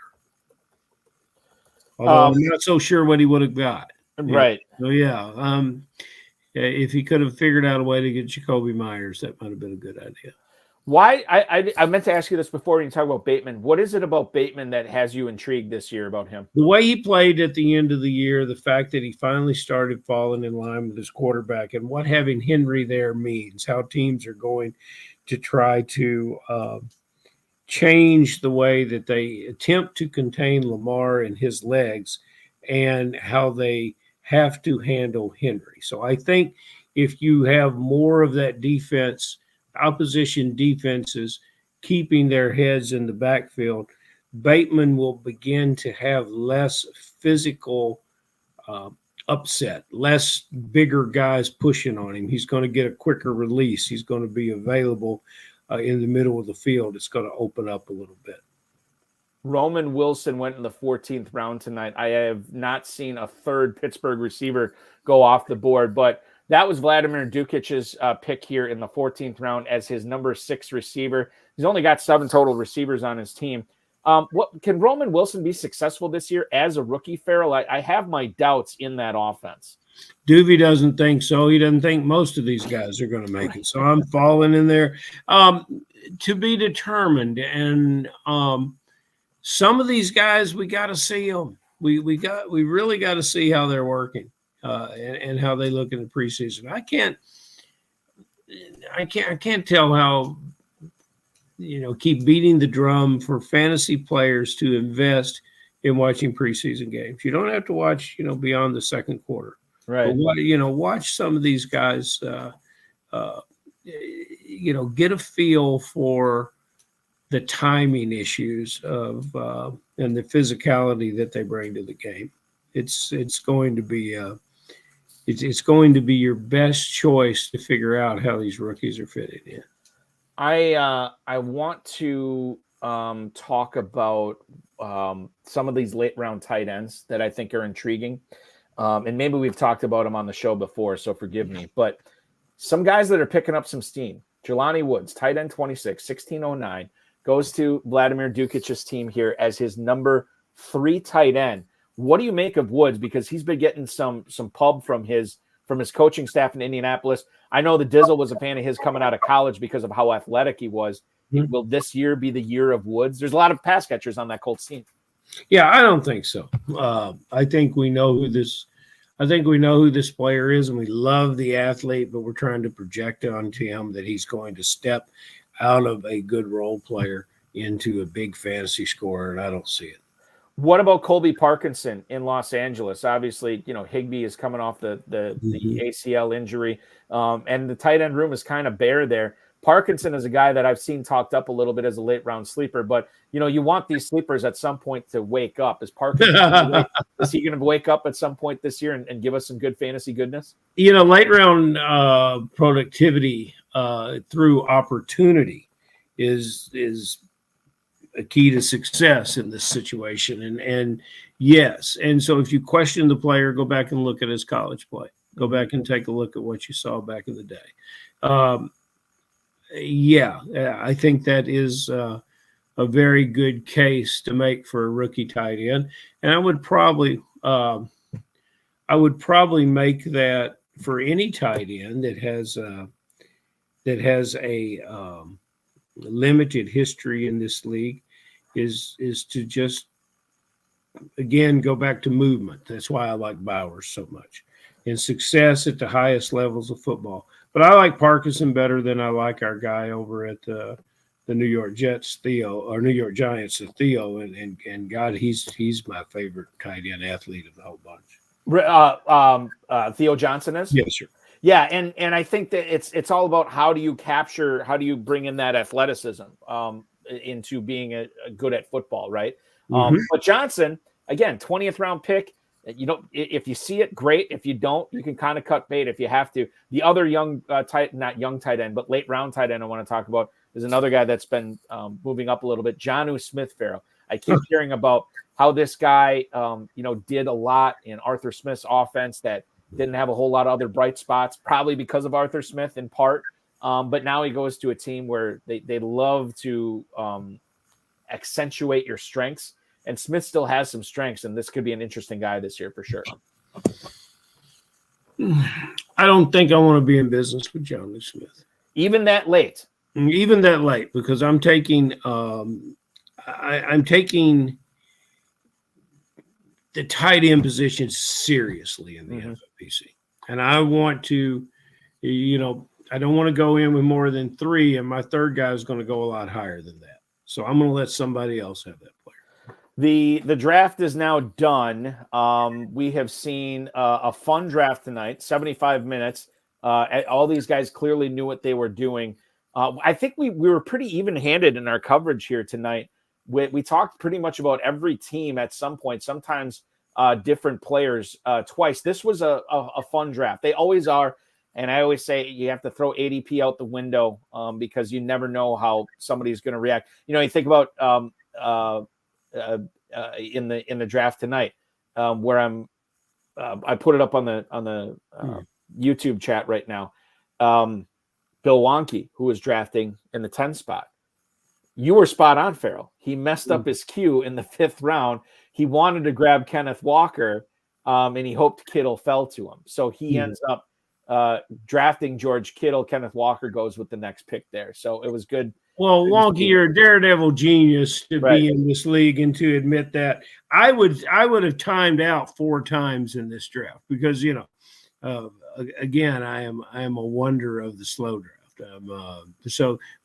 Although I'm not so sure what he would have got. Right. So if he could have figured out a way to get Jacoby Myers, that might have been a good idea. Why? I meant to ask you this before when you talk about Bateman. What is it about Bateman that has you intrigued this year about him? The way he played at the end of the year, the fact that he finally started falling in line with his quarterback, and what having Henry there means, how teams are going to try to change the way that they attempt to contain Lamar and his legs, and how they have to handle Henry. So I think if you have more of that defense, opposition defenses keeping their heads in the backfield, Bateman will begin to have less physical upset, less bigger guys pushing on him. He's going to get a quicker release. He's going to be available in the middle of the field. It's going to open up a little bit. Roman Wilson went in the 14th round tonight. I have not seen a third Pittsburgh receiver go off the board, but that was Vladimir Dukic's pick here in the 14th round as his number 6 receiver. He's only got 7 total receivers on his team. What can Roman Wilson be successful this year as a rookie, Ferrell? I have my doubts in that offense. Doovie doesn't think so. He doesn't think most of these guys are going to make it. So I'm falling in there. To be determined. And some of these guys, we got to see them. We really got to see how they're working. And how they look in the preseason. I can't tell how, keep beating the drum for fantasy players to invest in watching preseason games. You don't have to watch, beyond the second quarter. Right. But, watch some of these guys, get a feel for the timing issues of and the physicality that they bring to the game. It's going to be it's going to be your best choice to figure out how these rookies are fitting in. I want to talk about some of these late round tight ends that I think are intriguing. And maybe we've talked about them on the show before, so forgive me. But some guys that are picking up some steam. Jelani Woods, tight end 26, 1609, goes to Vladimir Dukic's team here as his number 3 tight end. What do you make of Woods? Because he's been getting some pub from his coaching staff in Indianapolis. I know the Dizzle was a fan of his coming out of college because of how athletic he was. Mm-hmm. Will this year be the year of Woods? There's a lot of pass catchers on that Colts team. Yeah, I don't think so. I think we know who this player is, and we love the athlete, but we're trying to project onto him that he's going to step out of a good role player into a big fantasy scorer, and I don't see it. What about Colby Parkinson in Los Angeles? Obviously, Higbee is coming off the ACL injury, and the tight end room is kind of bare there. Parkinson is a guy that I've seen talked up a little bit as a late round sleeper, but you want these sleepers at some point to wake up. Is Parkinson is he going to wake up at some point this year and give us some good fantasy goodness? Late round productivity through opportunity is a key to success in this situation. And yes. And so if you question the player, go back and look at his college play. Go back and take a look at what you saw back in the day. I think that is a very good case to make for a rookie tight end. And I would probably make that for any tight end that has a limited history in this league is to just, again, go back to movement. That's why I like Bowers so much, and success at the highest levels of football. But I like Parkinson better than I like our guy over at the New York Jets, Theo, or New York Giants, Theo, and God, he's my favorite tight end athlete of the whole bunch. Theo Johnson is? Yes, sir. Yeah, and I think that it's all about how do you bring in that athleticism into being good at football, right? But Johnson, again, 20th round pick. If you see it, great. If you don't, you can kind of cut bait if you have to. The other not young tight end, but late round tight end I want to talk about is another guy that's been moving up a little bit, Jonnu Smith-Farrell. I keep hearing about how this guy, did a lot in Arthur Smith's offense that didn't have a whole lot of other bright spots, probably because of Arthur Smith in part. But now he goes to a team where they love to accentuate your strengths. And Smith still has some strengths, and this could be an interesting guy this year for sure. I don't think I want to be in business with Jonnu Smith. Even that late? Even that late, because I'm taking I'm taking the tight end position seriously in the FFPC. And I want to, I don't want to go in with more than 3, and my third guy is going to go a lot higher than that. So I'm going to let somebody else have that player. The draft is now done. We have seen a fun draft tonight, 75 minutes. All these guys clearly knew what they were doing. I think we were pretty even-handed in our coverage here tonight. We talked pretty much about every team at some point, sometimes different players twice. This was a fun draft. They always are. And I always say you have to throw ADP out the window because you never know how somebody's going to react. You think about in the draft tonight, where I put it up on the YouTube chat right now. Bill Wonky, who was drafting in the 10th spot. You were spot on, Ferrell. He messed up his cue in the 5th round. He wanted to grab Kenneth Walker, and he hoped Kittle fell to him. So he ends up drafting George Kittle. Kenneth Walker goes with the next pick there. So it was good. Well, Wonky, you're a daredevil genius to be in this league and to admit that. I would have timed out 4 times in this draft because, again, I am a wonder of the slow draft.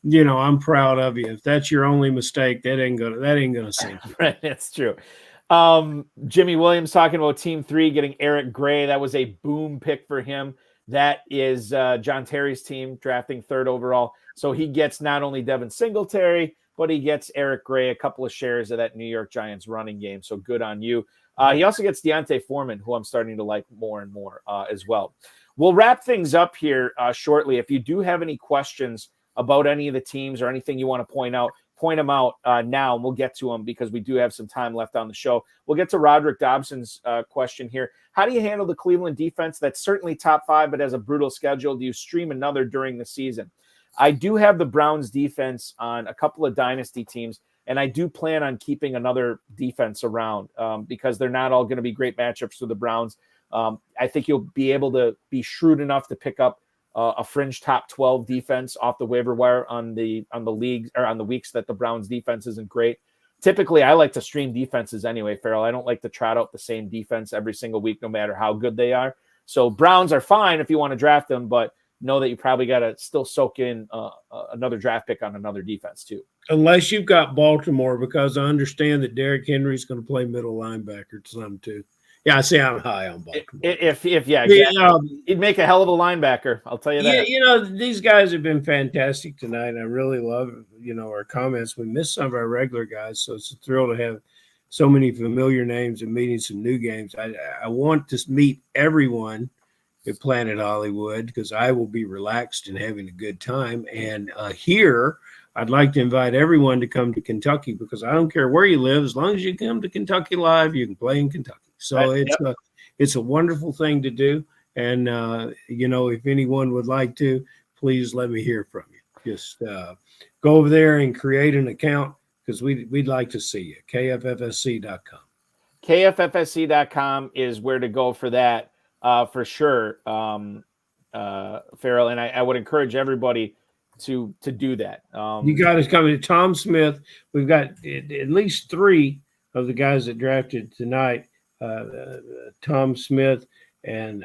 I'm proud of you. If that's your only mistake, that ain't gonna sink you. Right, that's true. Jimmy Williams talking about Team 3 getting Eric Gray. That was a boom pick for him. That is John Terry's team drafting 3rd overall. So he gets not only Devin Singletary, but he gets Eric Gray, a couple of shares of that New York Giants running game. So good on you. He also gets Deontay Foreman, who I'm starting to like more and more as well. We'll wrap things up here shortly. If you do have any questions about any of the teams or anything you want to point them out now, and we'll get to them because we do have some time left on the show. We'll get to Roderick Dobson's question here. How do you handle the Cleveland defense that's certainly top 5 but has a brutal schedule? Do you stream another during the season? I do have the Browns defense on a couple of dynasty teams, and I do plan on keeping another defense around because they're not all going to be great matchups for the Browns. I think you'll be able to be shrewd enough to pick up a fringe top 12 defense off the waiver wire on the leagues or on the weeks that the Browns defense isn't great. Typically, I like to stream defenses anyway, Ferrell. I don't like to trot out the same defense every single week, no matter how good they are. So Browns are fine if you want to draft them, but know that you probably got to still soak in another draft pick on another defense too. Unless you've got Baltimore, because I understand that Derrick Henry's going to play middle linebacker some too. Yeah, I say I'm high on Baltimore. If yeah, exactly. He'd make a hell of a linebacker. I'll tell you that. Yeah, these guys have been fantastic tonight. I really love, our comments. We missed some of our regular guys, so it's a thrill to have so many familiar names and meeting some new games. I want to meet everyone at Planet Hollywood because I will be relaxed and having a good time. And here, I'd like to invite everyone to come to Kentucky because I don't care where you live. As long as you come to Kentucky Live, you can play in Kentucky. So it's a wonderful thing to do. And, if anyone would like to, please let me hear from you. Just go over there and create an account because we'd like to see you. KFFSC.com. KFFSC.com is where to go for that, for sure, Ferrell. And I would encourage everybody to do that. You got to come to Tom Smith. We've got at least 3 of the guys that drafted tonight. Tom Smith and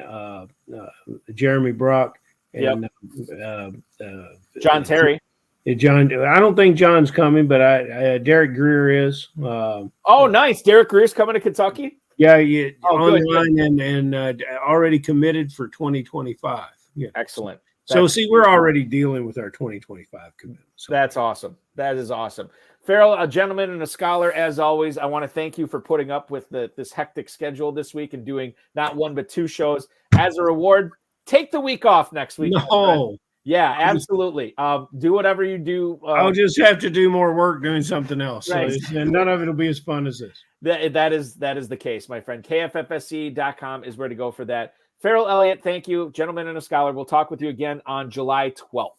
Jeremy Brock and John Terry. John, I don't think John's coming, but Derek Greer is. Nice. Derek Greer's coming to Kentucky. Yeah, online and already committed for 2025. Yeah, excellent. So we're already dealing with our 2025 commitment. So. That's awesome. That is awesome. Ferrell, a gentleman and a scholar, as always. I want to thank you for putting up with this hectic schedule this week and doing not 1 but 2 shows. As a reward, take the week off next week. No. Yeah, absolutely. Do whatever you do. I'll just have to do more work doing something else. Right. So none of it will be as fun as this. That is the case, my friend. KFFSC.com is where to go for that. Ferrell Elliott, thank you. Gentleman and a scholar. We'll talk with you again on July 12th.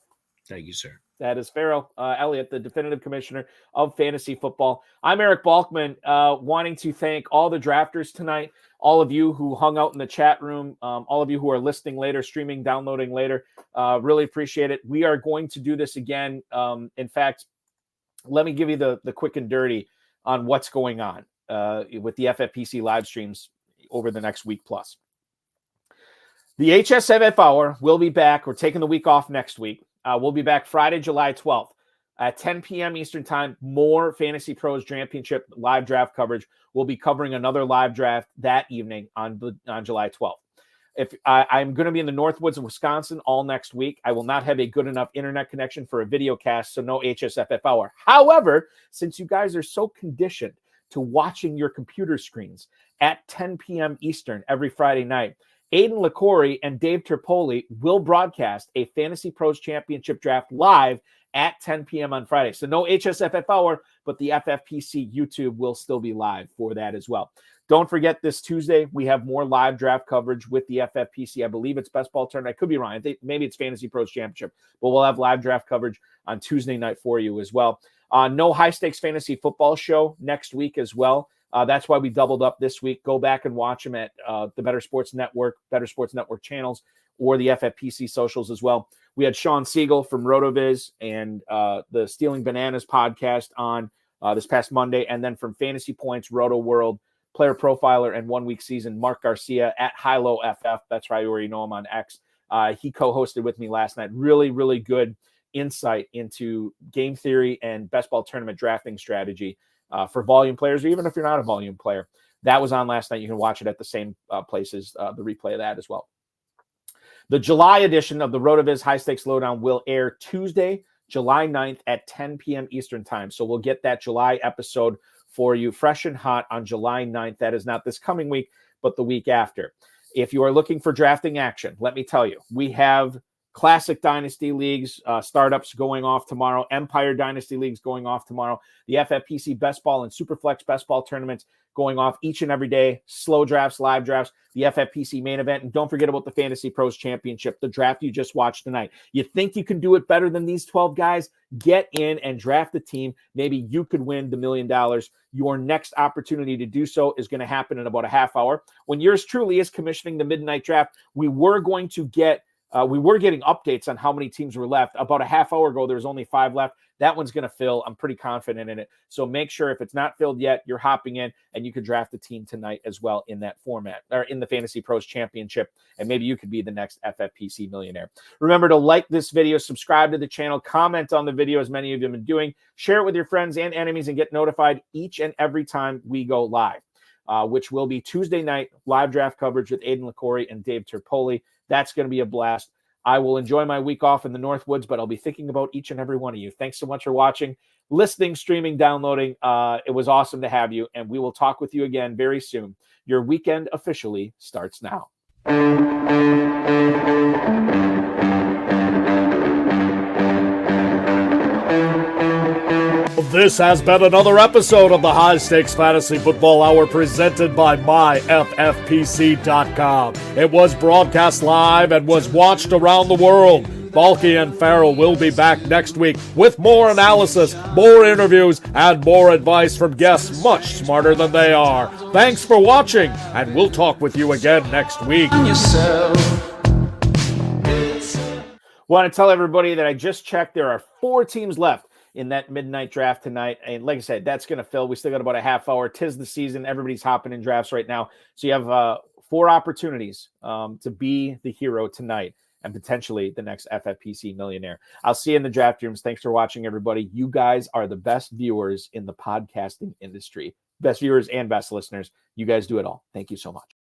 Thank you, sir. That is Ferrell Elliott, the definitive commissioner of fantasy football. I'm Eric Balkman, wanting to thank all the drafters tonight, all of you who hung out in the chat room, all of you who are listening later, streaming, downloading later. Really appreciate it. We are going to do this again. In fact, let me give you the quick and dirty on what's going on with the FFPC live streams over the next week plus. The HSFF Hour will be back. We're taking the week off next week. We'll be back Friday, July 12th at 10 p.m. Eastern Time. More Fantasy Pros Championship live draft coverage. We'll be covering another live draft that evening on July 12th. If I'm going to be in the Northwoods of Wisconsin all next week, I will not have a good enough internet connection for a video cast, so no HSFF Hour. However, since you guys are so conditioned to watching your computer screens at 10 p.m. Eastern every Friday night, Aiden LaCorey and Dave Terpoli will broadcast a Fantasy Pros Championship draft live at 10 p.m. on Friday. So no HSFF Hour, but the FFPC YouTube will still be live for that as well. Don't forget this Tuesday, we have more live draft coverage with the FFPC. I believe it's Best Ball Tournament. I could be wrong. I think maybe it's Fantasy Pros Championship, but we'll have live draft coverage on Tuesday night for you as well. No high stakes fantasy football show next week as well. That's why we doubled up this week. Go back and watch them at the Better Sports Network channels, or the FFPC socials as well. We had Sean Siegel from RotoViz and the Stealing Bananas podcast on this past Monday. And then from Fantasy Points, Roto World, Player Profiler, and 1 Week Season, Mark Garcia at HiLoFF. That's right, where you know him on X. He co-hosted with me last night. Really, really good insight into game theory and best ball tournament drafting strategy for volume players, or even if you're not a volume player. That was on last night. You can watch it at the same places, the replay of that as well. The July edition of the RotoViz High Stakes Lowdown will air Tuesday, July 9th at 10 p.m. Eastern Time. So we'll get that July episode for you fresh and hot on July 9th. That is not this coming week, but the week after. If you are looking for drafting action, let me tell you, we have Classic Dynasty Leagues, startups going off tomorrow, Empire Dynasty Leagues going off tomorrow, the FFPC Best Ball and Superflex Best Ball tournaments going off each and every day, slow drafts, live drafts, the FFPC main event, and don't forget about the Fantasy Pros Championship, the draft you just watched tonight. You think you can do it better than these 12 guys? Get in and draft the team. Maybe you could win the $1 million. Your next opportunity to do so is going to happen in about a half hour. When yours truly is commissioning the midnight draft, we were going to get we were getting updates on how many teams were left. About a half hour ago, there was only 5 left. That one's going to fill. I'm pretty confident in it. So make sure if it's not filled yet, you're hopping in, and you could draft a team tonight as well in that format, or in the Fantasy Pros Championship, and maybe you could be the next FFPC millionaire. Remember to like this video, subscribe to the channel, comment on the video, as many of you have been doing, share it with your friends and enemies, and get notified each and every time we go live, which will be Tuesday night live draft coverage with Aiden LaCorey and Dave Terpoli. That's going to be a blast. I will enjoy my week off in the Northwoods, but I'll be thinking about each and every one of you. Thanks so much for watching, listening, streaming, downloading. It was awesome to have you, and we will talk with you again very soon. Your weekend officially starts now. This has been another episode of the High Stakes Fantasy Football Hour presented by myffpc.com. It was broadcast live and was watched around the world. Balky and Ferrell will be back next week with more analysis, more interviews, and more advice from guests much smarter than they are. Thanks for watching, and we'll talk with you again next week. Want to tell everybody that I just checked. There are 4 teams left in that midnight draft tonight. And like I said, that's going to fill. We still got about a half hour. 'Tis the season. Everybody's hopping in drafts right now. So you have 4 opportunities to be the hero tonight and potentially the next FFPC millionaire. I'll see you in the draft rooms. Thanks for watching, everybody. You guys are the best viewers in the podcasting industry. Best viewers and best listeners. You guys do it all. Thank you so much.